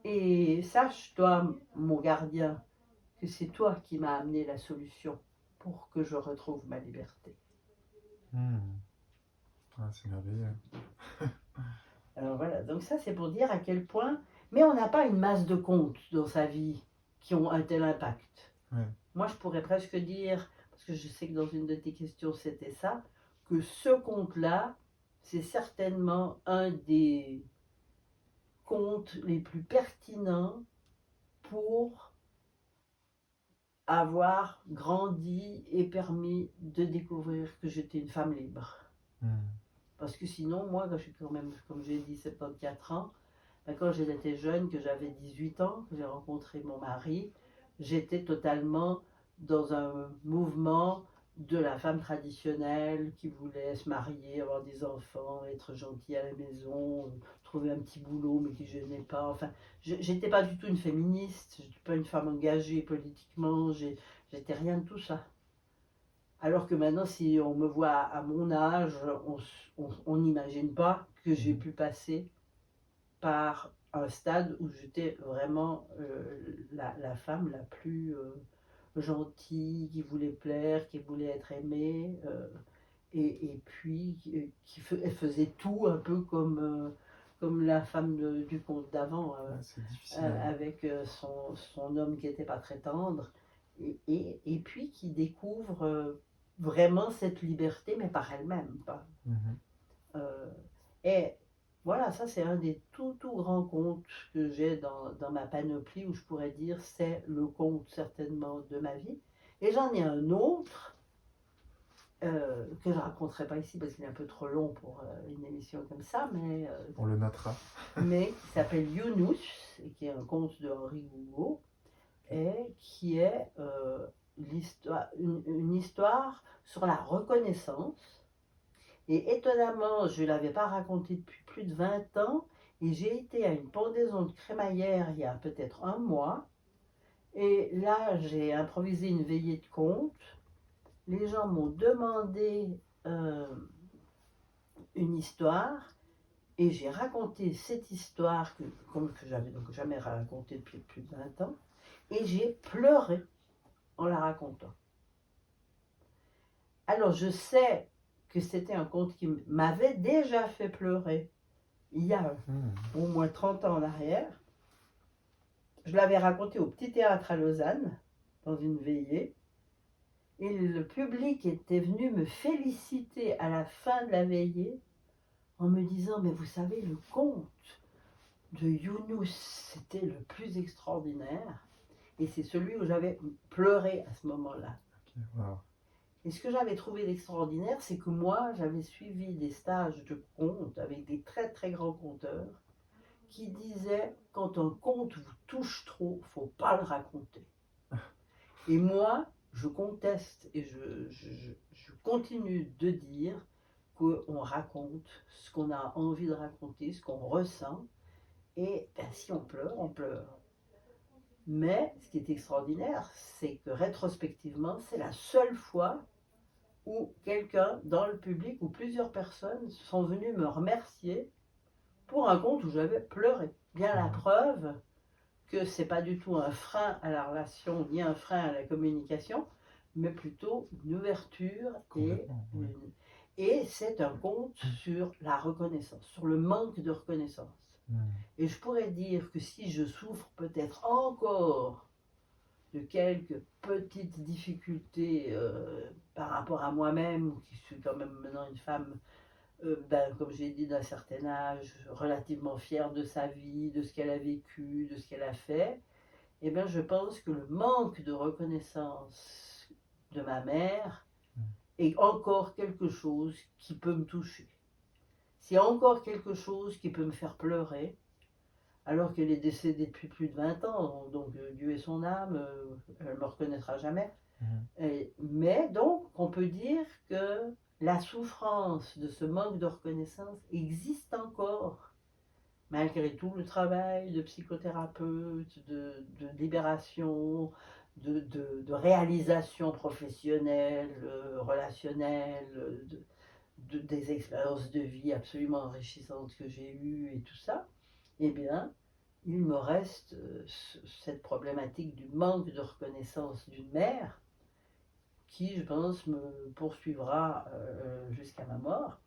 Et sache, toi, mon gardien, que c'est toi qui m'as amené la solution pour que je retrouve ma liberté. Ah, c'est merveilleux. Alors voilà, donc ça c'est pour dire à quel point, mais on n'a pas une masse de contes dans sa vie qui ont un tel impact. Ouais. Moi je pourrais presque dire, parce que je sais que dans une de tes questions c'était ça, que ce conte-là, c'est certainement un des contes les plus pertinents pour avoir grandi et permis de découvrir que j'étais une femme libre. Parce que sinon, moi, quand je suis quand même, comme j'ai dit, 74 ans, ben, quand j'étais jeune, que j'avais 18 ans, que j'ai rencontré mon mari, j'étais totalement dans un mouvement de la femme traditionnelle qui voulait se marier, avoir des enfants, être gentille à la maison, trouver un petit boulot mais qui ne gênait pas. Enfin, j'étais pas du tout une féministe, je n'étais pas une femme engagée politiquement, j'étais rien de tout ça. Alors que maintenant, si on me voit à mon âge, on n'imagine pas que j'ai pu passer par un stade où j'étais vraiment la femme la plus gentille, qui voulait plaire, qui voulait être aimée, et puis elle faisait tout un peu comme la femme du conte d'avant, C'est difficile. avec son homme qui n'était pas très tendre, et puis qui découvre vraiment cette liberté, mais par elle-même. Pas. Et voilà, ça c'est un des tout grands contes que j'ai dans ma panoplie, où je pourrais dire c'est le conte certainement de ma vie. Et j'en ai un autre que je ne raconterai pas ici parce qu'il est un peu trop long pour une émission comme ça, mais on le notera. Mais qui s'appelle Younous, et qui est un conte de Henri Gougaud, et qui est une histoire sur la reconnaissance Et étonnamment, je ne l'avais pas raconté depuis plus de 20 ans. Et j'ai été à une pendaison de crémaillère il y a peut-être un mois. Et là, j'ai improvisé une veillée de contes. Les gens m'ont demandé une histoire. Et j'ai raconté cette histoire que j'avais donc jamais racontée depuis plus de 20 ans. Et j'ai pleuré en la racontant. Alors je sais que c'était un conte qui m'avait déjà fait pleurer il y a au moins 30 ans en arrière. Je l'avais raconté au Petit Théâtre à Lausanne, dans une veillée. Et le public était venu me féliciter à la fin de la veillée en me disant « Mais vous savez, le conte de Younous, c'était le plus extraordinaire. » Et c'est celui où j'avais pleuré à ce moment-là. Ok, wow. Et ce que j'avais trouvé d'extraordinaire, c'est que moi, j'avais suivi des stages de contes avec des très très grands conteurs qui disaient « Quand un conte vous touche trop, il ne faut pas le raconter. » Et moi, je conteste et je continue de dire qu'on raconte ce qu'on a envie de raconter, ce qu'on ressent. Et ben, si on pleure, on pleure. Mais ce qui est extraordinaire, c'est que rétrospectivement, c'est la seule fois où quelqu'un dans le public ou plusieurs personnes sont venues me remercier pour un conte où j'avais pleuré. Bien la preuve que c'est pas du tout un frein à la relation ni un frein à la communication, mais plutôt une ouverture et c'est un conte sur la reconnaissance, sur le manque de reconnaissance. Et je pourrais dire que si je souffre peut-être encore de quelques petites difficultés par rapport à moi-même, qui suis quand même maintenant une femme, comme j'ai dit, d'un certain âge, relativement fière de sa vie, de ce qu'elle a vécu, de ce qu'elle a fait, eh bien, je pense que le manque de reconnaissance de ma mère est encore quelque chose qui peut me toucher. S'il y a encore quelque chose qui peut me faire pleurer, alors qu'elle est décédée depuis plus de 20 ans, donc Dieu ait son âme, elle ne me reconnaîtra jamais. Mais donc, on peut dire que la souffrance de ce manque de reconnaissance existe encore, malgré tout le travail de psychothérapeute, de libération, de réalisation professionnelle, relationnelle, des expériences de vie absolument enrichissantes que j'ai eues et tout ça. Eh bien, il me reste cette problématique du manque de reconnaissance d'une mère qui, je pense, me poursuivra jusqu'à ma mort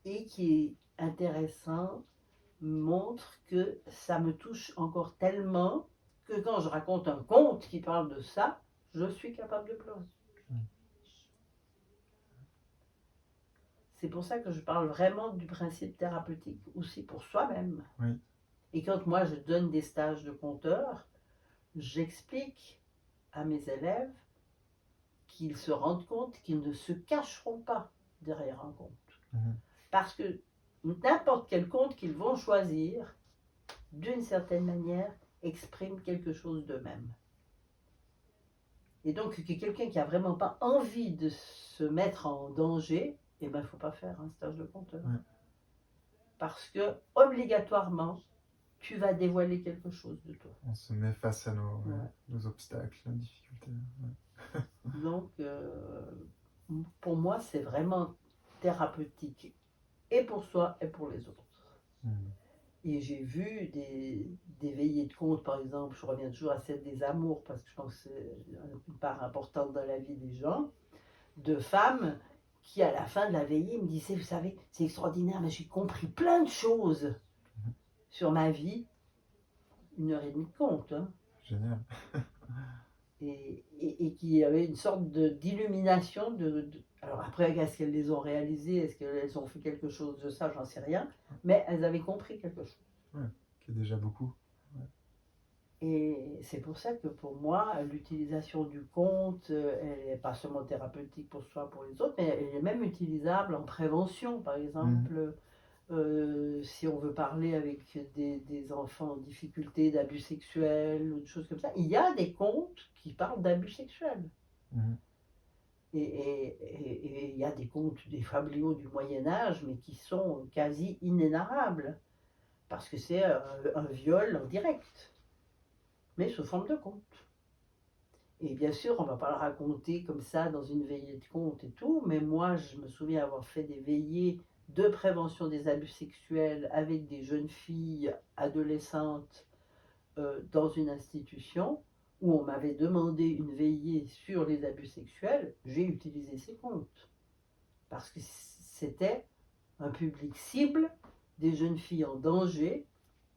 et qui est intéressant, montre que ça me touche encore tellement que quand je raconte un conte qui parle de ça, je suis capable de pleurer. C'est pour ça que je parle vraiment du principe thérapeutique, aussi pour soi-même. Oui. Et quand moi je donne des stages de conteur, j'explique à mes élèves qu'ils se rendent compte qu'ils ne se cacheront pas derrière un conte. Parce que n'importe quel conte qu'ils vont choisir, d'une certaine manière, exprime quelque chose d'eux-mêmes. Et donc, quelqu'un qui n'a vraiment pas envie de se mettre en danger, eh ben, il ne faut pas faire un stage de conteur. Parce que, obligatoirement, tu vas dévoiler quelque chose de toi. On se met face à nos obstacles, nos difficultés. Donc, pour moi, c'est vraiment thérapeutique, et pour soi et pour les autres. Et j'ai vu des veillées de contes, par exemple, je reviens toujours à celle des amours, parce que je pense que c'est une part importante dans la vie des gens, de femmes qui, à la fin de la veillée, me disaient, vous savez, c'est extraordinaire, mais j'ai compris plein de choses sur ma vie. 1h30 de conte. Hein. Génial. Et qui avait une sorte d'illumination. Alors après, est-ce qu'elles les ont réalisées? Est-ce qu'elles ont fait quelque chose de ça? J'en sais rien. Mais elles avaient compris quelque chose. Ouais, qui est déjà beaucoup. Ouais. Et c'est pour ça que pour moi, l'utilisation du conte, elle n'est pas seulement thérapeutique pour soi, pour les autres, mais elle est même utilisable en prévention, par exemple. Si on veut parler avec des enfants en difficulté d'abus sexuels ou de choses comme ça, il y a des contes qui parlent d'abus sexuels. Et il y a des contes, des fabliaux du Moyen-Âge, mais qui sont quasi inénarrables, parce que c'est un viol en direct, mais sous forme de conte. Et bien sûr, on ne va pas le raconter comme ça dans une veillée de contes et tout, mais moi, je me souviens avoir fait des veillées de prévention des abus sexuels avec des jeunes filles adolescentes dans une institution où on m'avait demandé une veillée sur les abus sexuels. J'ai utilisé ces contes parce que c'était un public cible, des jeunes filles en danger,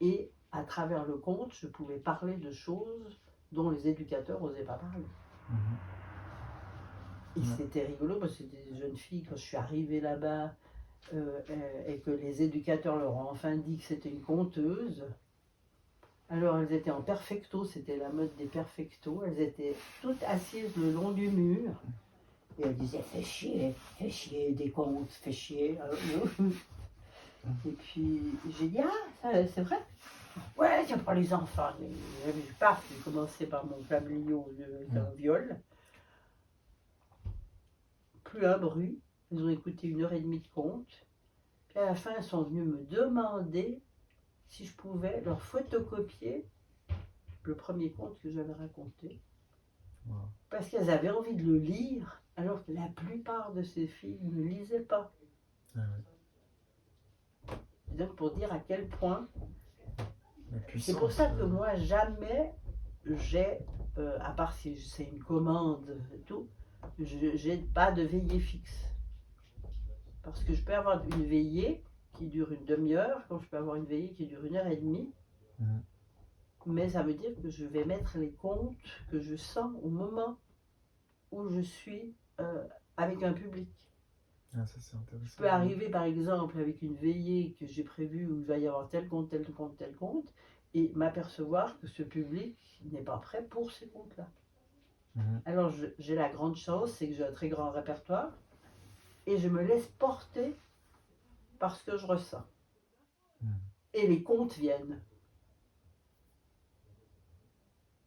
et à travers le conte, je pouvais parler de choses dont les éducateurs n'osaient pas parler. Et c'était rigolo parce que c'était des jeunes filles, quand je suis arrivée là-bas et que les éducateurs leur ont enfin dit que c'était une conteuse, alors elles étaient en perfecto, c'était la mode des perfectos, elles étaient toutes assises le long du mur et elles disaient fais chier, des contes, fais chier. Et puis j'ai dit ah, c'est vrai? Ouais, c'est pour les enfants. Je pars, j'ai commencé par mon fabliau d'un viol. Plus un bruit, ils ont écouté 1h30 de conte. Puis à la fin, elles sont venues me demander si je pouvais leur photocopier le premier conte que j'avais raconté. Wow. Parce qu'elles avaient envie de le lire, alors que la plupart de ces filles ne lisaient pas. Ah oui. Et donc pour dire à quel point... C'est pour ça que moi, jamais j'ai, à part si c'est une commande et tout, j'ai pas de veillée fixe. Parce que je peux avoir une veillée qui dure une demi-heure, comme je peux avoir une veillée qui dure 1h30. Mais ça veut dire que je vais mettre les contes que je sens au moment où je suis avec un public. Ah, ça, c'est intéressant. Je peux arriver par exemple avec une veillée que j'ai prévue où il va y avoir tel conte, et m'apercevoir que ce public n'est pas prêt pour ces contes-là. Alors j'ai la grande chance, c'est que j'ai un très grand répertoire et je me laisse porter par ce que je ressens. Et les contes viennent.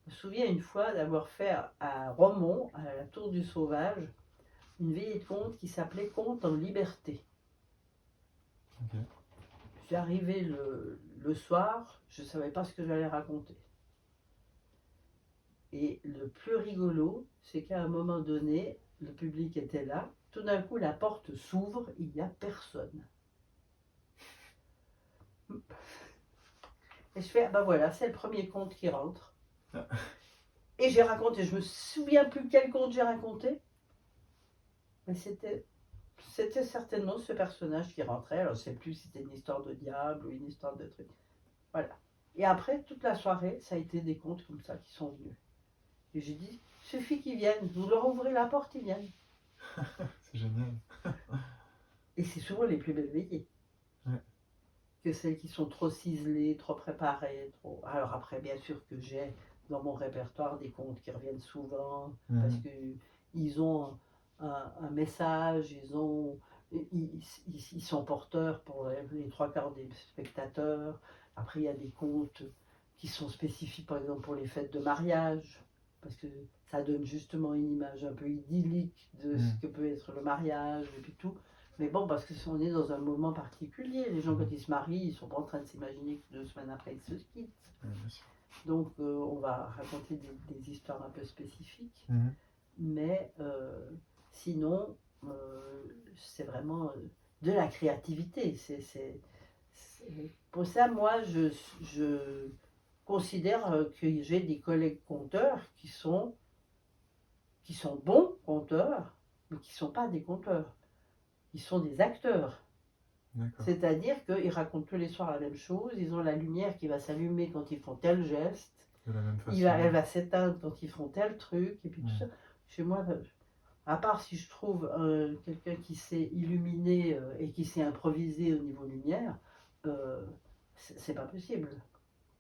Je me souviens une fois d'avoir fait à Romont, à la Tour du Sauvage, une veillée de contes qui s'appelait Contes en liberté. Okay. Je suis arrivée le soir, je ne savais pas ce que j'allais raconter. Et le plus rigolo, c'est qu'à un moment donné, le public était là, tout d'un coup la porte s'ouvre, il n'y a personne. Et je fais, ben voilà, c'est le premier conte qui rentre. Et j'ai raconté, je me souviens plus quel conte j'ai raconté, mais c'était certainement ce personnage qui rentrait. Alors je ne sais plus si c'était une histoire de diable ou une histoire de truc. Voilà. Et après, toute la soirée, ça a été des contes comme ça qui sont venus. Et j'ai dit, suffit qu'ils viennent, vous leur ouvrez la porte, ils viennent. C'est génial. Et c'est souvent les plus belles veillées. Ouais. Que celles qui sont trop ciselées, trop préparées. Alors après, bien sûr que j'ai dans mon répertoire des contes qui reviennent souvent, parce qu'ils ont un message, ils sont porteurs pour les 3/4 des spectateurs. Après, il y a des contes qui sont spécifiques, par exemple, pour les fêtes de mariage, parce que ça donne justement une image un peu idyllique de ce que peut être le mariage et puis tout. Mais bon, parce qu'on est dans un moment particulier. Les gens, quand ils se marient, ils ne sont pas en train de s'imaginer que 2 semaines après, ils se quittent. Donc, on va raconter des histoires un peu spécifiques. Mais sinon, c'est vraiment de la créativité. Pour ça, moi, je considère que j'ai des collègues conteurs qui sont bons conteurs, mais qui ne sont pas des conteurs. Ils sont des acteurs. C'est-à-dire qu'ils racontent tous les soirs la même chose, ils ont la lumière qui va s'allumer quand ils font tel geste, de la même façon. Elle va s'éteindre quand ils font tel truc, et puis tout ça. Chez moi, à part si je trouve quelqu'un qui s'est illuminé et qui s'est improvisé au niveau lumière, c'est pas possible.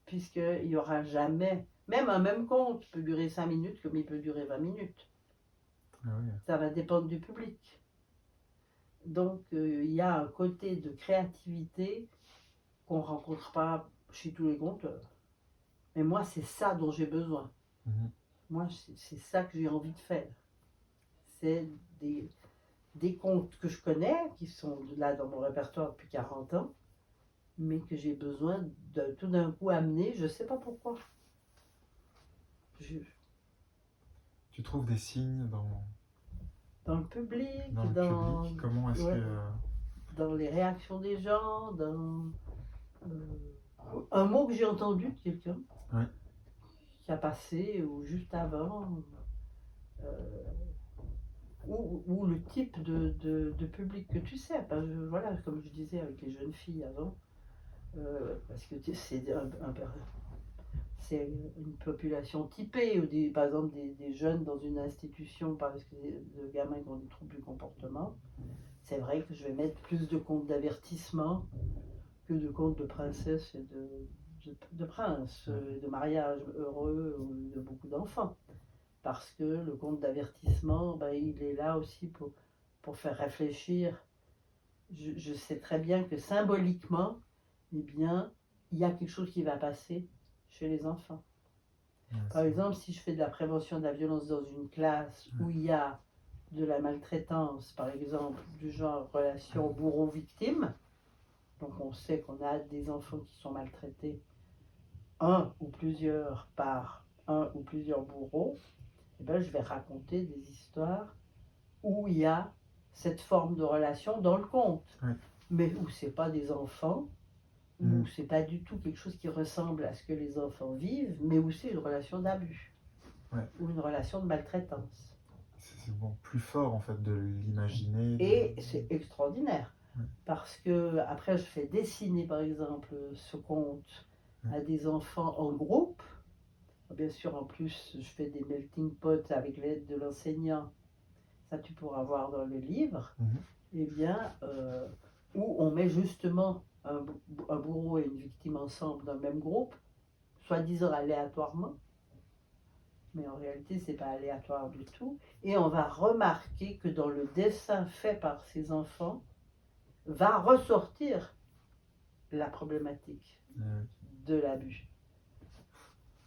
Puisqu'il n'y aura jamais, même un même conte peut durer 5 minutes comme il peut durer 20 minutes. Ah oui. Ça va dépendre du public. Donc, il y a un côté de créativité qu'on ne rencontre pas chez tous les conteurs. Mais moi, c'est ça dont j'ai besoin. Moi, c'est ça que j'ai envie de faire. c'est des contes que je connais, qui sont là dans mon répertoire depuis 40 ans, mais que j'ai besoin de tout d'un coup amener, je ne sais pas pourquoi. Tu trouves des signes Dans le public, dans le public? Comment est-ce ouais, que... dans les réactions des gens, dans un mot que j'ai entendu de quelqu'un Ouais. qui a passé ou juste avant, ou le type de public que tu sais. Voilà, comme je disais avec les jeunes filles avant, parce que c'est une population typée, ou par exemple des jeunes dans une institution, parce que de gamins qui ont des troubles du comportement. C'est vrai que je vais mettre plus de contes d'avertissement que de contes de princesse et de princes, de mariage heureux, de beaucoup d'enfants. Parce que le conte d'avertissement, il est là aussi pour faire réfléchir. Je sais très bien que symboliquement, eh bien, il y a quelque chose qui va passer chez les enfants. Par exemple, si je fais de la prévention de la violence dans une classe où il y a de la maltraitance, par exemple, du genre relation bourreau-victime, donc on sait qu'on a des enfants qui sont maltraités, un ou plusieurs par un ou plusieurs bourreaux, eh ben, je vais raconter des histoires où il y a cette forme de relation dans le conte, mais où c'est pas des enfants, où c'est pas du tout quelque chose qui ressemble à ce que les enfants vivent, mais où c'est une relation d'abus ou une relation de maltraitance. C'est bon, plus fort en fait de l'imaginer. Et c'est extraordinaire, parce que après je fais dessiner par exemple ce conte à des enfants en groupe. Bien sûr, en plus, je fais des melting pots avec l'aide de l'enseignant. Ça, tu pourras voir dans le livre. Eh bien, où on met justement un bourreau et une victime ensemble dans le même groupe, soi-disant aléatoirement. Mais en réalité, ce n'est pas aléatoire du tout. Et on va remarquer que dans le dessin fait par ces enfants, va ressortir la problématique de l'abus.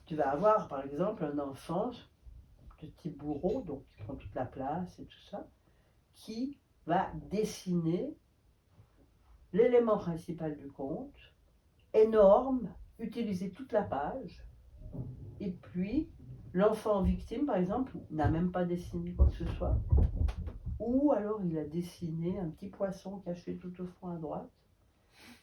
Tu vas avoir, par exemple, un enfant de type bourreau, donc qui prend toute la place et tout ça, qui va dessiner l'élément principal du conte, énorme, utiliser toute la page, et puis l'enfant victime, par exemple, n'a même pas dessiné quoi que ce soit, ou alors il a dessiné un petit poisson caché tout au fond à droite,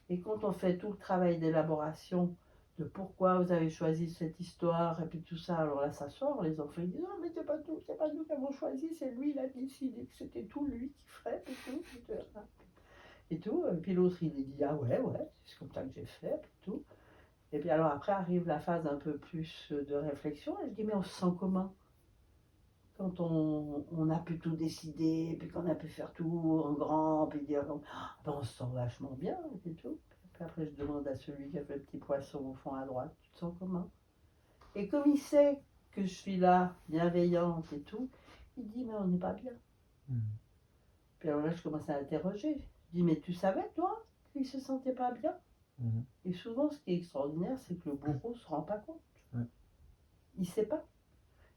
et quand on fait tout le travail d'élaboration de pourquoi vous avez choisi cette histoire, et puis tout ça, alors là ça sort, les enfants ils disent « Non mais c'est pas nous qui avons choisi, c'est lui, il a décidé que c'était tout lui qui ferait, et tout, et puis l'autre il dit « Ah ouais, c'est comme ça que j'ai fait, et tout. » Et puis alors après arrive la phase un peu plus de réflexion, et je dis « Mais on se sent comment ? Quand on a pu tout décider, puis qu'on a pu faire tout en grand, puis dire on se sent vachement bien, et tout. » Puis après, je demande à celui qui a fait le petit poisson au fond à droite, tu te sens comment? Et comme il sait que je suis là, bienveillante et tout, il dit, mais on n'est pas bien. Puis alors là, je commence à l'interroger. Je dis, mais tu savais, toi, qu'il ne se sentait pas bien? Et souvent, ce qui est extraordinaire, c'est que le bourreau ne se rend pas compte. Il ne sait pas.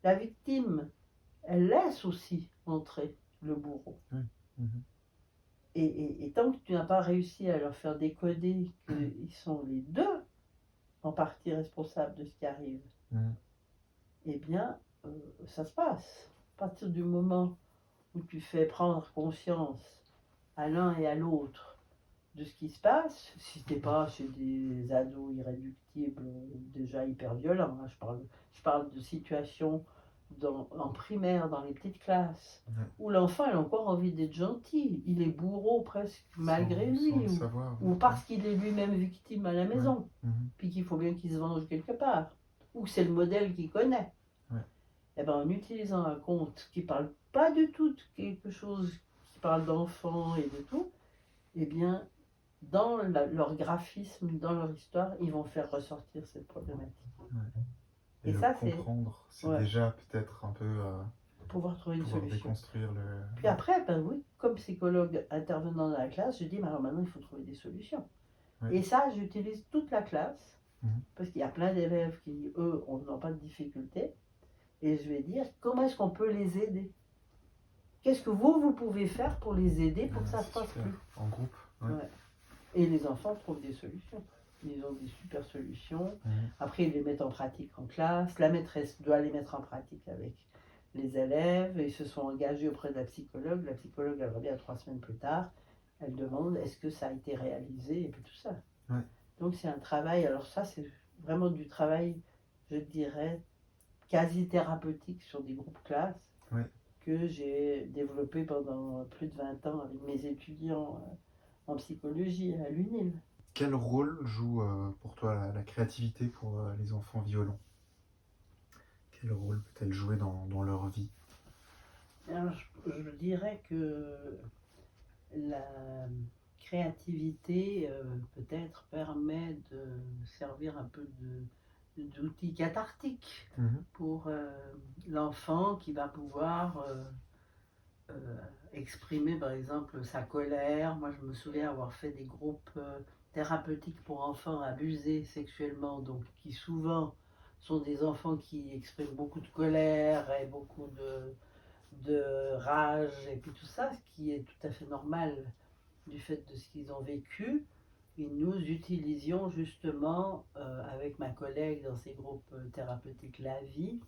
La victime, elle laisse aussi entrer le bourreau. Et tant que tu n'as pas réussi à leur faire décoder qu'ils sont les deux en partie responsables de ce qui arrive, eh bien, ça se passe. À partir du moment où tu fais prendre conscience à l'un et à l'autre de ce qui se passe, si tu n'es pas chez des ados irréductibles, déjà hyper violents, hein, je parle de situations en primaire, dans les petites classes, où l'enfant a encore envie d'être gentil, il est bourreau presque malgré lui, ou parce qu'il est lui-même victime à la maison, puis qu'il faut bien qu'il se venge quelque part, ou c'est le modèle qu'il connaît. Et ben, en utilisant un conte qui ne parle pas du tout de quelque chose qui parle d'enfant et de tout, eh bien, dans leur graphisme, dans leur histoire, ils vont faire ressortir cette problématique. Et ça, comprendre, c'est déjà peut-être un peu pouvoir trouver une solution. Déconstruire le... Puis après, ben oui, comme psychologue intervenant dans la classe, je dis, mais alors maintenant, il faut trouver des solutions. Et ça, j'utilise toute la classe, parce qu'il y a plein d'élèves qui, eux, n'ont pas de difficultés, et je vais dire, comment est-ce qu'on peut les aider? qu'est-ce que vous pouvez faire pour les aider pour que ça Ouais, se c'est passe super. plus. En groupe, ouais. Ouais. Et les enfants trouvent des solutions. Ils ont des super solutions. Mhm. Après, ils les mettent en pratique en classe. La maîtresse doit les mettre en pratique avec les élèves. Ils se sont engagés auprès de la psychologue. La psychologue, elle revient 3 semaines plus tard. Elle demande est-ce que ça a été réalisé et puis tout ça. Ouais. Donc c'est un travail. Alors ça, c'est vraiment du travail, je dirais, quasi thérapeutique sur des groupes classes Ouais. que j'ai développé pendant plus de 20 ans avec mes étudiants en psychologie à l'UNIL. Quel rôle joue pour toi la créativité pour les enfants violents? Quel rôle peut-elle jouer dans leur vie? Alors, je dirais que la créativité peut-être permet de servir un peu d'outil cathartique Mhm. pour l'enfant qui va pouvoir exprimer par exemple sa colère. Moi je me souviens avoir fait des groupes thérapeutiques pour enfants abusés sexuellement, donc qui souvent sont des enfants qui expriment beaucoup de colère et beaucoup de rage et puis tout ça, ce qui est tout à fait normal du fait de ce qu'ils ont vécu. Et nous utilisions justement avec ma collègue dans ces groupes thérapeutiques La Vie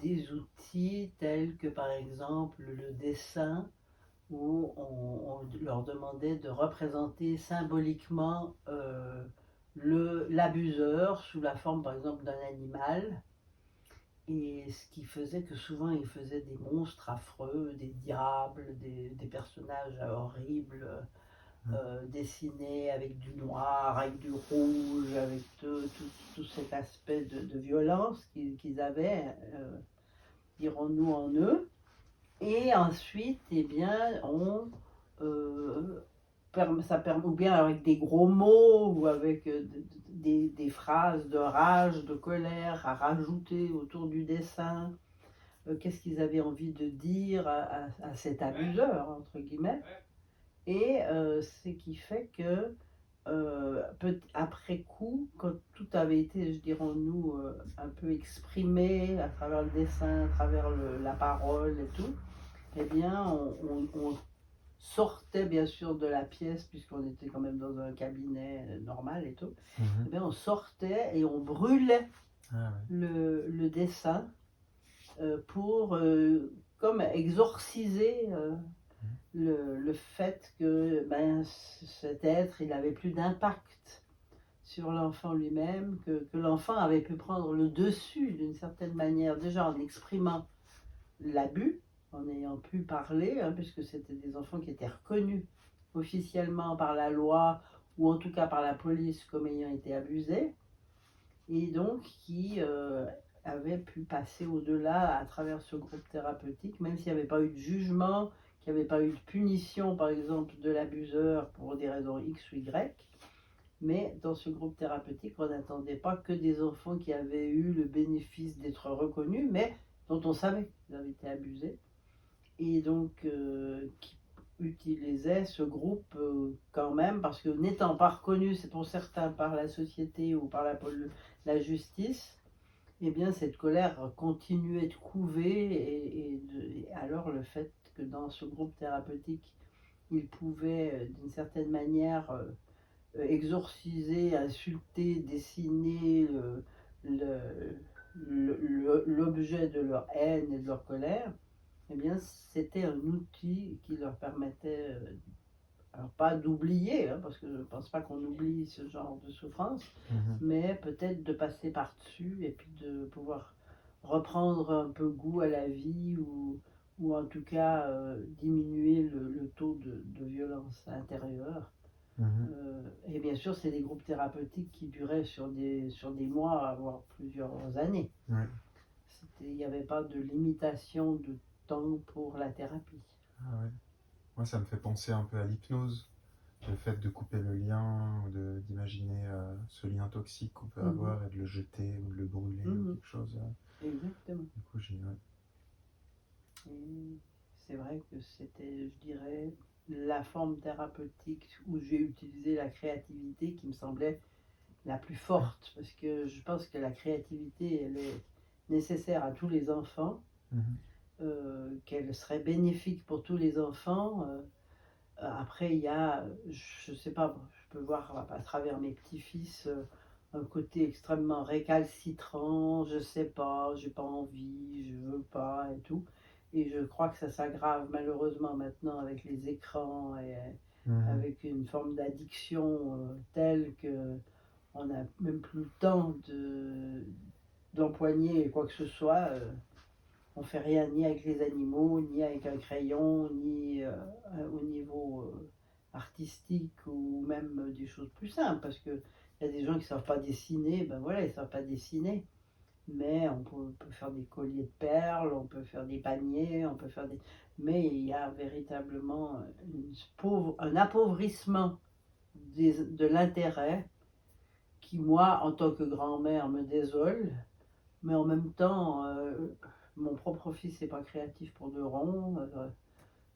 des outils tels que par exemple le dessin où on leur demandait de représenter symboliquement l'abuseur sous la forme par exemple d'un animal. Et ce qui faisait que souvent ils faisaient des monstres affreux, des diables, des personnages horribles, dessinés avec du noir, avec du rouge, avec tout cet aspect de violence qu'ils avaient, dirons-nous, en eux. Et ensuite, eh bien, ça permet, ou bien avec des gros mots, ou avec des phrases de rage, de colère à rajouter autour du dessin. Qu'est-ce qu'ils avaient envie de dire à cet abuseur, entre guillemets. Et ce qui fait que, après coup, quand tout avait été, je dirons-nous, un peu exprimé à travers le dessin, à travers la parole et tout, eh bien, on sortait bien sûr de la pièce, puisqu'on était quand même dans un cabinet normal et tout, Mhm. eh bien, on sortait et on brûlait Ah ouais. le dessin pour comme exorciser le fait que ben, cet être, il n'avait plus d'impact sur l'enfant lui-même, que l'enfant avait pu prendre le dessus d'une certaine manière, déjà en exprimant l'abus, en ayant pu parler, puisque c'était des enfants qui étaient reconnus officiellement par la loi, ou en tout cas par la police comme ayant été abusés, et donc qui avaient pu passer au-delà à travers ce groupe thérapeutique, même s'il n'y avait pas eu de jugement, qu'il n'y avait pas eu de punition, par exemple, de l'abuseur pour des raisons X ou Y. Mais dans ce groupe thérapeutique, on n'attendait pas que des enfants qui avaient eu le bénéfice d'être reconnus, mais dont on savait qu'ils avaient été abusés. Et donc, qui utilisaient ce groupe quand même, parce que n'étant pas reconnus, c'est pour certains par la société ou par la justice, eh bien cette colère continuait de couver et alors le fait que dans ce groupe thérapeutique, ils pouvaient d'une certaine manière exorciser, insulter, dessiner l'objet de leur haine et de leur colère, eh bien c'était un outil qui leur permettait, alors pas d'oublier, parce que je ne pense pas qu'on oublie ce genre de souffrance, Mhm. mais peut-être de passer par-dessus et puis de pouvoir reprendre un peu goût à la vie ou en tout cas diminuer le taux de violence intérieure. Mhm. Et bien sûr, c'est des groupes thérapeutiques qui duraient sur des mois, voire plusieurs années. Ouais. Il n'y avait pas de limitation de temps pour la thérapie. Ah ouais. Moi, ça me fait penser un peu à l'hypnose. Le fait de couper le lien, ou d'imaginer ce lien toxique qu'on peut avoir et de le jeter ou de le brûler ou quelque chose. Exactement. Du coup, ouais. Et c'est vrai que c'était, je dirais, la forme thérapeutique où j'ai utilisé la créativité qui me semblait la plus forte, parce que je pense que la créativité, elle est nécessaire à tous les enfants, Mhm. qu'elle serait bénéfique pour tous les enfants. Après, il y a, je ne sais pas, je peux voir à travers mes petits-fils un côté extrêmement récalcitrant, je sais pas, j'ai pas envie, je veux pas et tout. Et je crois que ça s'aggrave malheureusement maintenant avec les écrans et Mhm. avec une forme d'addiction telle que on n'a même plus le temps d'empoigner quoi que ce soit. On fait rien ni avec les animaux, ni avec un crayon, ni au niveau artistique ou même des choses plus simples. Parce qu'il y a des gens qui ne savent pas dessiner, ben voilà, ils ne savent pas dessiner. Mais peut faire des colliers de perles, on peut faire des paniers, on peut faire des... Mais il y a véritablement un appauvrissement de l'intérêt qui, moi, en tant que grand-mère, me désole. Mais en même temps, mon propre fils n'est pas créatif pour de rond,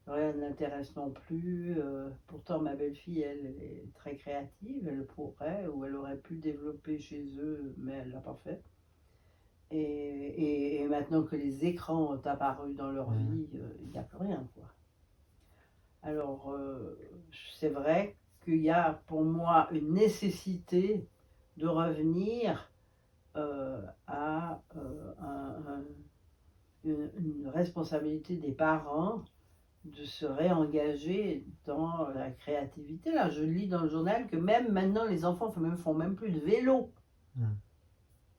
rien ne l'intéresse non plus. Pourtant, ma belle-fille, elle est très créative, elle pourrait, ou elle aurait pu développer chez eux, mais elle ne l'a pas fait. Et maintenant que les écrans ont apparu dans leur vie, il n'y a plus rien, quoi. Alors, c'est vrai qu'il y a pour moi une nécessité de revenir à une responsabilité des parents de se réengager dans la créativité. Là, je lis dans le journal que même maintenant, les enfants font même plus de vélo.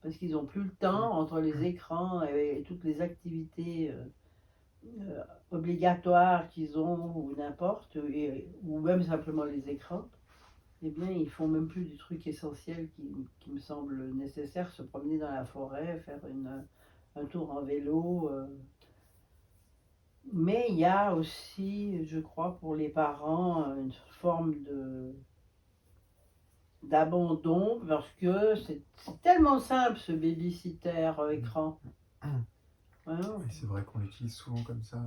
Parce qu'ils n'ont plus le temps entre les écrans et toutes les activités obligatoires qu'ils ont, ou n'importe, ou même simplement les écrans. Eh bien, ils font même plus du truc essentiel qui me semble nécessaire, se promener dans la forêt, faire un tour en vélo. Mais il y a aussi, je crois, pour les parents, une forme d'abandon, parce que c'est tellement simple ce babysitter écran. Ouais, Et c'est vrai qu'on l'utilise souvent comme ça.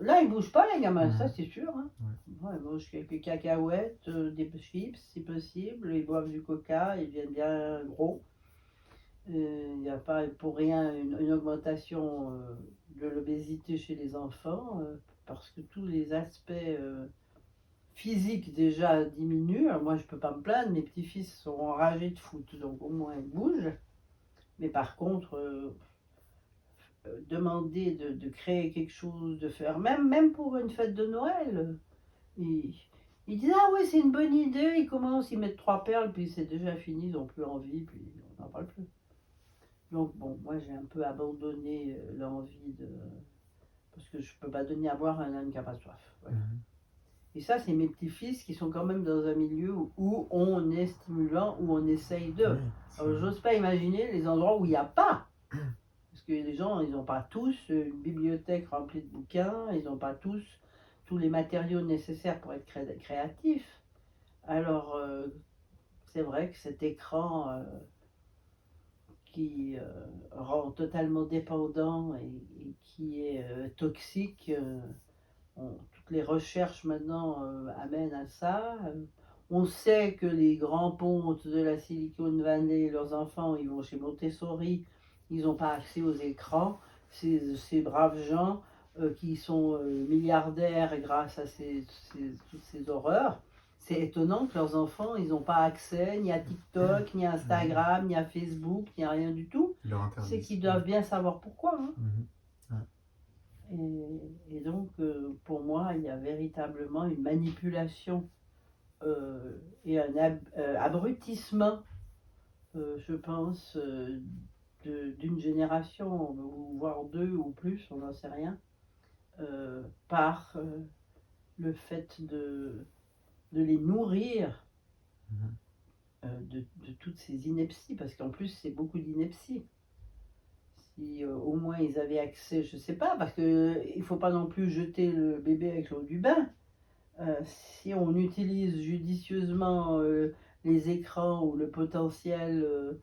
là, ils ne bougent pas, les gamins, ça c'est sûr. Hein. Ouais. Ouais, ils mangent quelques cacahuètes, des chips si possible, ils boivent du coca, ils deviennent bien gros. Il n'y a pas pour rien une augmentation de l'obésité chez les enfants, parce que tous les aspects physiques déjà diminuent. Alors moi, je ne peux pas me plaindre, mes petits-fils sont enragés de foot, donc au moins ils bougent. Mais par contre, demander de créer quelque chose, de faire, même pour une fête de Noël, ils disent ah oui, c'est une bonne idée, ils commencent, ils mettent 3 perles, puis c'est déjà fini, ils n'ont plus envie, puis on n'en parle plus. Donc bon, moi j'ai un peu abandonné l'envie de... Parce que je ne peux pas donner à boire à un âne qui n'a pas soif. Voilà. Et ça, c'est mes petits-fils qui sont quand même dans un milieu où on est stimulant, où on essaye de... Oui, Alors j'ose pas imaginer les endroits où il n'y a pas. Parce que les gens, ils n'ont pas tous une bibliothèque remplie de bouquins, ils n'ont pas tous les matériaux nécessaires pour être créatifs. Alors, c'est vrai que cet écran qui rend totalement dépendant et qui est toxique, toutes les recherches maintenant amènent à ça. On sait que les grands pontes de la Silicon Valley, leurs enfants, ils vont chez Montessori, ils n'ont pas accès aux écrans. Ces braves gens qui sont milliardaires grâce à toutes ces horreurs. C'est étonnant que leurs enfants, ils n'ont pas accès ni à TikTok, ni à Instagram, ni à Facebook, ni à rien du tout. C'est qu'ils doivent bien savoir pourquoi. Hein. Et donc, pour moi, il y a véritablement une manipulation et un abrutissement, je pense, d'une génération, ou voire deux ou plus, on n'en sait rien, par le fait de les nourrir de toutes ces inepties, parce qu'en plus, c'est beaucoup d'inepties. Si au moins ils avaient accès, je ne sais pas, parce qu'il ne faut pas non plus jeter le bébé avec l'eau du bain. Si on utilise judicieusement les écrans ou le potentiel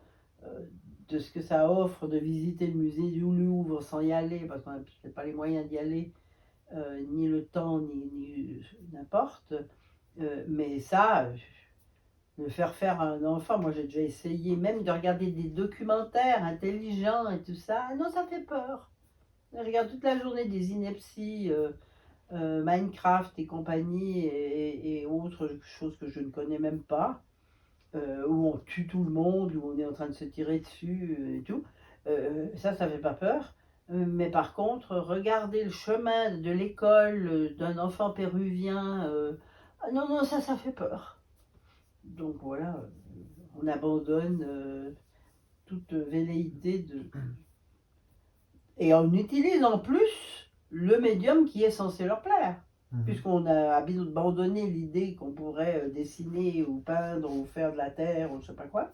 de ce que ça offre de visiter le musée du Louvre sans y aller, parce qu'on n'a peut-être pas les moyens d'y aller, ni le temps, ni n'importe, mais ça, le faire à un enfant, moi j'ai déjà essayé même de regarder des documentaires intelligents et tout ça, non, ça fait peur. Je regarde toute la journée des inepties, Minecraft et compagnie et autres choses que je ne connais même pas, où on tue tout le monde, où on est en train de se tirer dessus et tout. Ça fait pas peur. Mais par contre, regarder le chemin de l'école d'un enfant péruvien, ah non, non, ça fait peur. Donc voilà, on abandonne toute velléité de... Et on utilise en plus le médium qui est censé leur plaire. Puisqu'on a abandonné l'idée qu'on pourrait dessiner ou peindre ou faire de la terre ou je sais pas quoi.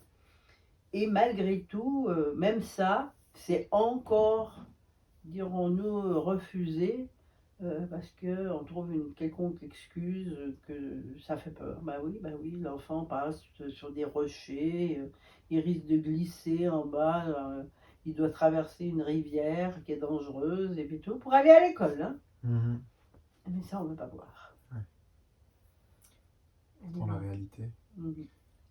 Et malgré tout, même ça, c'est encore, dirons-nous, refusé parce qu'on trouve une quelconque excuse que ça fait peur. Bah oui, l'enfant passe sur des rochers, il risque de glisser en bas, il doit traverser une rivière qui est dangereuse et puis tout pour aller à l'école. Hein. Mais ça, on ne veut pas voir. Ouais. Pour la réalité.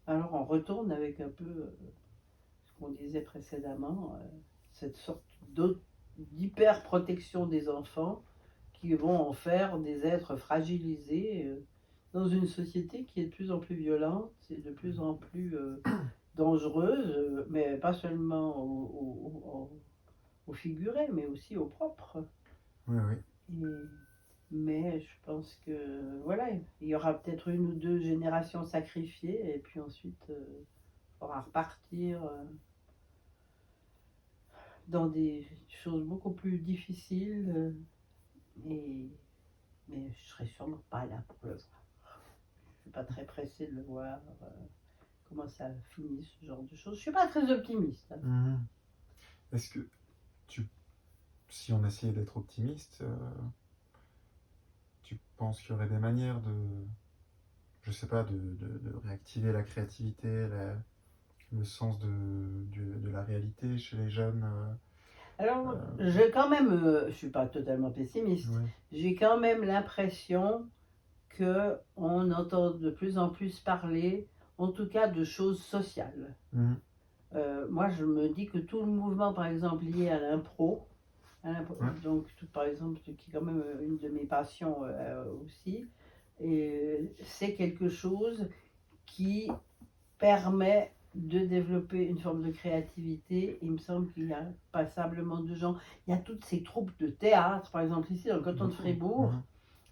Alors on retourne avec un peu ce qu'on disait précédemment, cette sorte d'hyper-protection des enfants qui vont en faire des êtres fragilisés dans une société qui est de plus en plus violente et de plus en plus dangereuse, mais pas seulement au figuré, mais aussi au propre. Oui, oui. Mais je pense que voilà, il y aura peut-être une ou deux générations sacrifiées et puis ensuite il faudra repartir dans des choses beaucoup plus difficiles. Mais je serai sûrement pas là pour le voir. Je suis pas très pressée de le voir. Comment ça finit ce genre de choses. Je suis pas très optimiste. Hein. Est-ce que si on essayait d'être optimiste, tu penses qu'il y aurait des manières je sais pas, de réactiver la créativité, le sens de la réalité chez les jeunes Alors, j'ai quand même, je suis pas totalement pessimiste, j'ai quand même l'impression qu'on entend de plus en plus parler, en tout cas, de choses sociales. Moi, je me dis que tout le mouvement, par exemple, lié à l'impro, donc par exemple, qui est quand même une de mes passions aussi, et c'est quelque chose qui permet de développer une forme de créativité. Il me semble qu'il y a passablement de gens. Il y a toutes ces troupes de théâtre, par exemple ici dans le canton de Fribourg,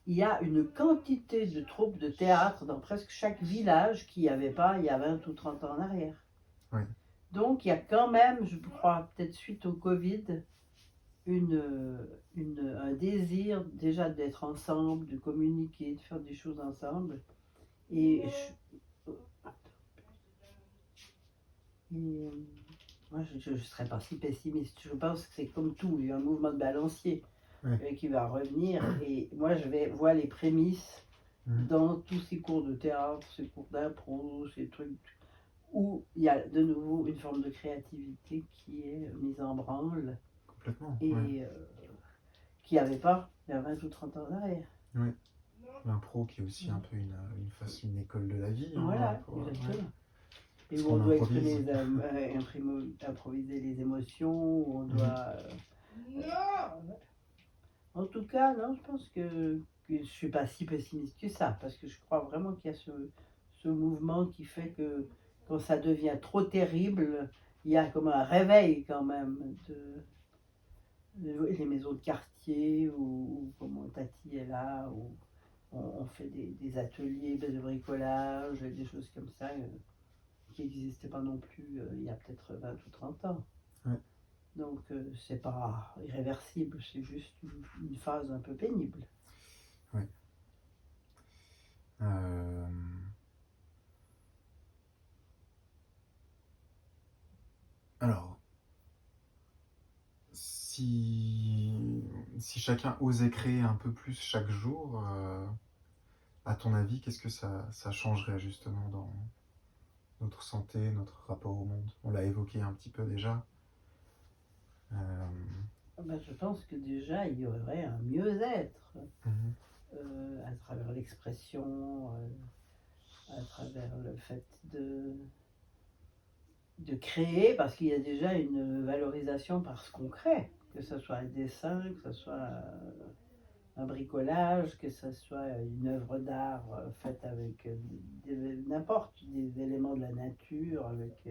il y a une quantité de troupes de théâtre dans presque chaque village qu'il n'y avait pas il y a 20 ou 30 ans en arrière. Donc il y a quand même, je crois, peut-être suite au Covid, un désir déjà d'être ensemble, de communiquer, de faire des choses ensemble. Et moi, je ne serais pas si pessimiste. Je pense que c'est comme tout, il y a un mouvement de balancier qui va revenir. Et moi, vois les prémices dans tous ces cours de théâtre, ces cours d'impro, ces trucs où il y a de nouveau une forme de créativité qui est mise en branle. Complètement. Et qu'il n'y avait pas il y a 20 ou 30 ans en arrière. Oui. L'impro qui est aussi un peu une école de la vie. Voilà, exactement. Et où on doit improviser les émotions, où on doit... En tout cas, non, je pense que je ne suis pas si pessimiste que ça, parce que je crois vraiment qu'il y a ce mouvement qui fait que quand ça devient trop terrible, il y a comme un réveil quand même les maisons de quartier, ou comme Tati est là, où on fait des ateliers de bricolage, des choses comme ça. Qui n'existait pas non plus il y a peut-être 20 ou 30 ans. Donc c'est pas irréversible, c'est juste une phase un peu pénible. Alors, si chacun osait créer un peu plus chaque jour, à ton avis, qu'est-ce que ça changerait justement dans notre santé, notre rapport au monde? On l'a évoqué un petit peu déjà. Je pense que déjà il y aurait un mieux-être à travers l'expression, à travers le fait de créer, parce qu'il y a déjà une valorisation par ce qu'on crée. que ce soit un dessin, que ce soit un bricolage, que ce soit une œuvre d'art faite avec n'importe des éléments de la nature, avec,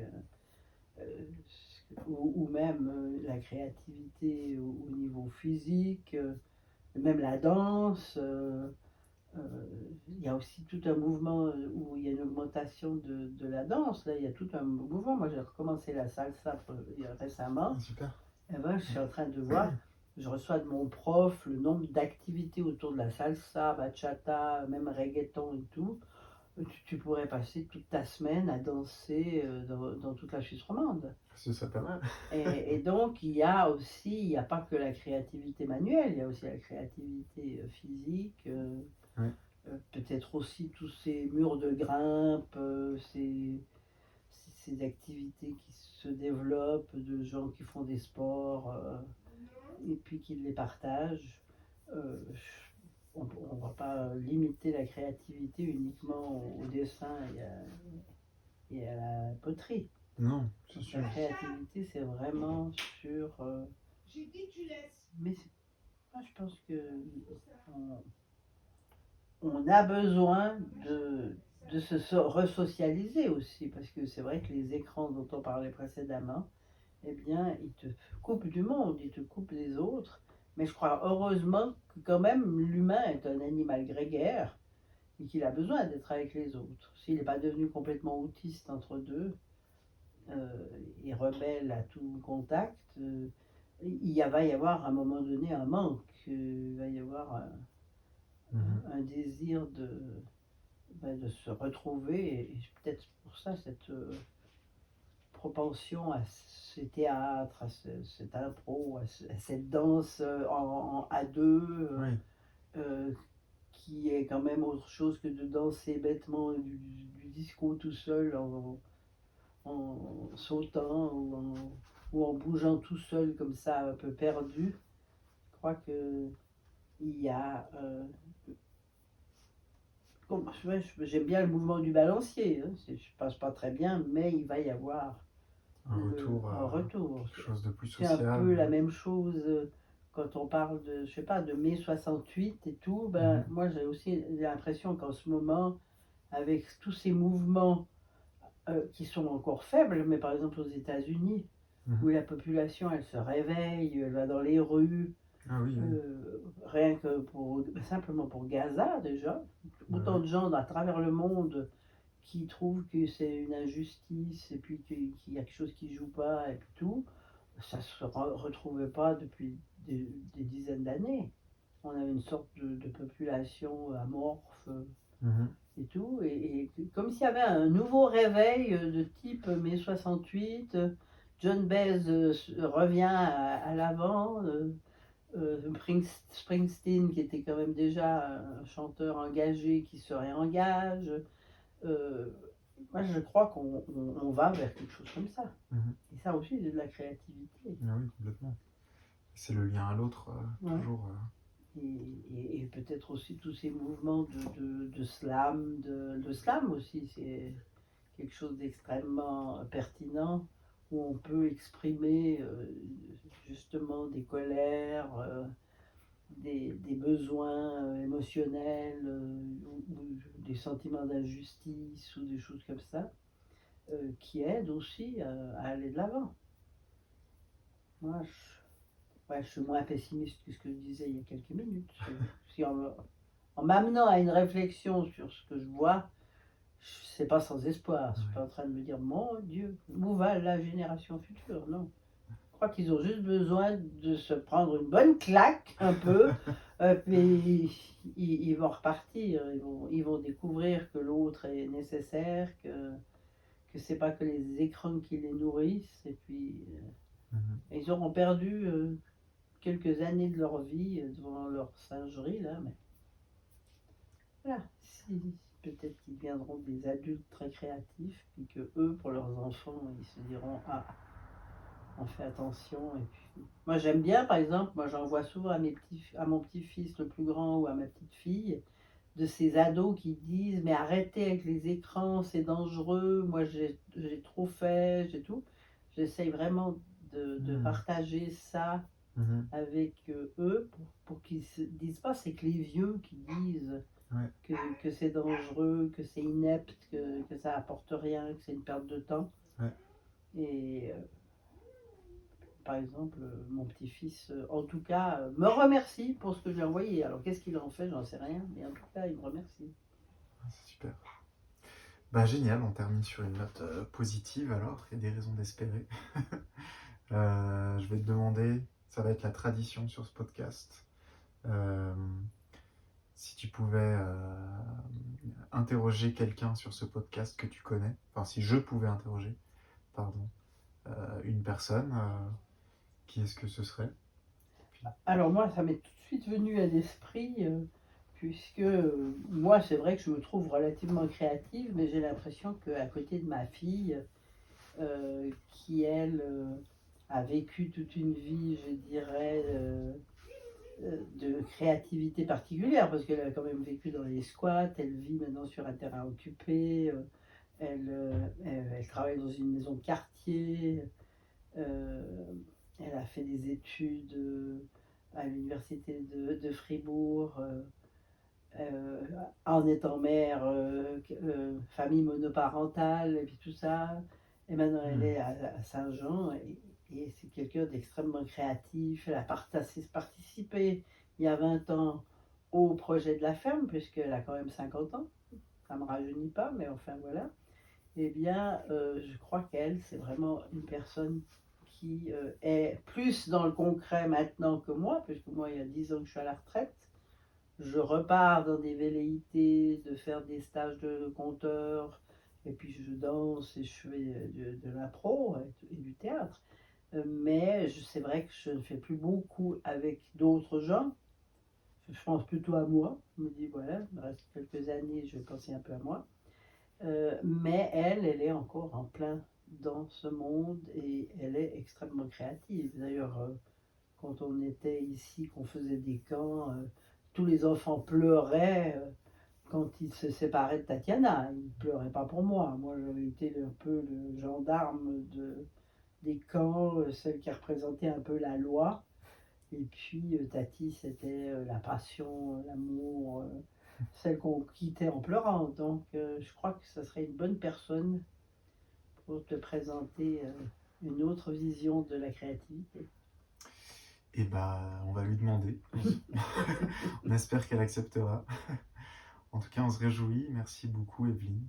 ou même la créativité au niveau physique, même la danse. Il y a aussi tout un mouvement où il y a une augmentation de la danse. Là, il y a tout un mouvement. Moi, j'ai recommencé la salsa récemment. Ah, super. Et ben, je suis en train de voir, je reçois de mon prof le nombre d'activités autour de la salsa, bachata, même reggaeton et tout. Tu pourrais passer toute ta semaine à danser dans toute la Suisse romande. C'est ça pas mal. Et donc, il n'y a pas que la créativité manuelle, il y a aussi la créativité physique. Ouais. Peut-être aussi tous ces murs de grimpe, ces activités qui se développent, de gens qui font des sports et puis qui les partagent. On ne va pas limiter la créativité uniquement au dessin et à la poterie. Non, c'est Donc, sûr. la créativité, c'est vraiment sur... J'ai dit tu laisses. mais moi, je pense que on a besoin de se resocialiser aussi, parce que c'est vrai que les écrans dont on parlait précédemment, eh bien, ils te coupent du monde, ils te coupent des autres. Mais je crois heureusement que quand même l'humain est un animal grégaire et qu'il a besoin d'être avec les autres. S'il n'est pas devenu complètement autiste entre deux et rebelle à tout contact, va y avoir à un moment donné un manque, il va y avoir un désir de se retrouver, et peut-être pour ça cette propension à ces théâtres, à cette impro, à cette danse à deux, Oui. qui est quand même autre chose que de danser bêtement du disco tout seul en sautant ou en bougeant tout seul comme ça un peu perdu. Je crois que il y a j'aime bien le mouvement du balancier, hein. Je passe pas très bien, mais il va y avoir Un retour un à retour. quelque chose de plus C'est social. un peu la même chose quand on parle de, je sais pas, de mai 68 et tout. Ben, moi, j'ai aussi l'impression qu'en ce moment, avec tous ces mouvements qui sont encore faibles, mais par exemple aux États-Unis, où la population, elle se réveille, elle va dans les rues, Ah oui, oui. rien que simplement pour Gaza déjà, autant de gens à travers le monde qui trouvent que c'est une injustice et puis qu'il y a quelque chose qui ne joue pas et puis tout, ça ne se retrouvait pas depuis des dizaines d'années. On avait une sorte de population amorphe et tout, et comme s'il y avait un nouveau réveil de type mai 68, John Baez revient à l'avant, Springsteen qui était quand même déjà un chanteur engagé qui se réengage. Moi je crois qu'on va vers quelque chose comme ça. Et ça aussi c'est de la créativité. Ah oui, complètement. C'est le lien à l'autre, toujours. Et peut-être aussi tous ces mouvements de slam, le slam aussi, c'est quelque chose d'extrêmement pertinent, où on peut exprimer justement des colères, des besoins émotionnels, ou des sentiments d'injustice, ou des choses comme ça, qui aident aussi à aller de l'avant. Moi, je suis moins pessimiste que ce que je disais il y a quelques minutes. En m'amenant à une réflexion sur ce que je vois, c'est pas sans espoir. Je suis pas en train de me dire, mon Dieu, où va la génération future? Non. Je crois qu'ils ont juste besoin de se prendre une bonne claque, un peu, puis ils vont repartir. Ils vont découvrir que l'autre est nécessaire, que c'est pas que les écrans qui les nourrissent, et puis ils auront perdu quelques années de leur vie devant leur singerie là, mais voilà, peut-être qu'ils deviendront des adultes très créatifs, puis que eux, pour leurs enfants, ils se diront on fait attention. Et puis moi j'aime bien, par exemple, moi j'en vois souvent à mon petit-fils le plus grand ou à ma petite fille, de ces ados qui disent mais arrêtez avec les écrans, c'est dangereux, moi j'ai trop fait, j'ai tout. J'essaye vraiment de partager ça Mhm. avec eux pour qu'ils ne se disent pas, c'est que les vieux qui disent Ouais. que c'est dangereux, que c'est inepte, que ça apporte rien, que c'est une perte de temps. Ouais. Et par exemple, mon petit-fils, en tout cas, me remercie pour ce que j'ai envoyé. Alors qu'est-ce qu'il en fait, j'en sais rien, mais en tout cas, il me remercie. C'est super. Bah génial, on termine sur une note positive alors, il y a des raisons d'espérer. Je vais te demander, ça va être la tradition sur ce podcast, euh, si tu pouvais interroger quelqu'un sur ce podcast que tu connais, enfin si je pouvais interroger, pardon, une personne, qui est-ce que ce serait? Alors moi, ça m'est tout de suite venu à l'esprit, puisque moi, c'est vrai que je me trouve relativement créative, mais j'ai l'impression qu'à côté de ma fille, qui elle a vécu toute une vie, je dirais, de créativité particulière, parce qu'elle a quand même vécu dans les squats, elle vit maintenant sur un terrain occupé, elle travaille dans une maison de quartier, euh, elle a fait des études à l'université de Fribourg, en étant mère, famille monoparentale, et puis tout ça. Et maintenant, elle est à Saint-Jean, et c'est quelqu'un d'extrêmement créatif. Elle a participé il y a 20 ans au projet de la ferme, puisqu'elle a quand même 50 ans. Ça ne me rajeunit pas, mais enfin voilà. Eh bien, je crois qu'elle, c'est vraiment une personne qui est plus dans le concret maintenant que moi, puisque moi, il y a 10 ans que je suis à la retraite. Je repars dans des velléités de faire des stages de conteur, et puis je danse et je fais de l'impro et du théâtre. Mais c'est vrai que je ne fais plus beaucoup avec d'autres gens. Je pense plutôt à moi. Je me dis, voilà, il me reste quelques années, je vais penser un peu à moi. Mais elle est encore en plein dans ce monde et elle est extrêmement créative. D'ailleurs, quand on était ici, qu'on faisait des camps, tous les enfants pleuraient quand ils se séparaient de Tatiana. Ils ne pleuraient pas pour moi. Moi, j'avais été un peu le gendarme des camps, celle qui représentait un peu la loi. Et puis, Tati, c'était la passion, l'amour, celle qu'on quittait en pleurant. Donc, je crois que ça serait une bonne personne pour te présenter une autre vision de la créativité. Et bah, on va lui demander. On espère qu'elle acceptera. En tout cas, on se réjouit. Merci beaucoup, Evelyne.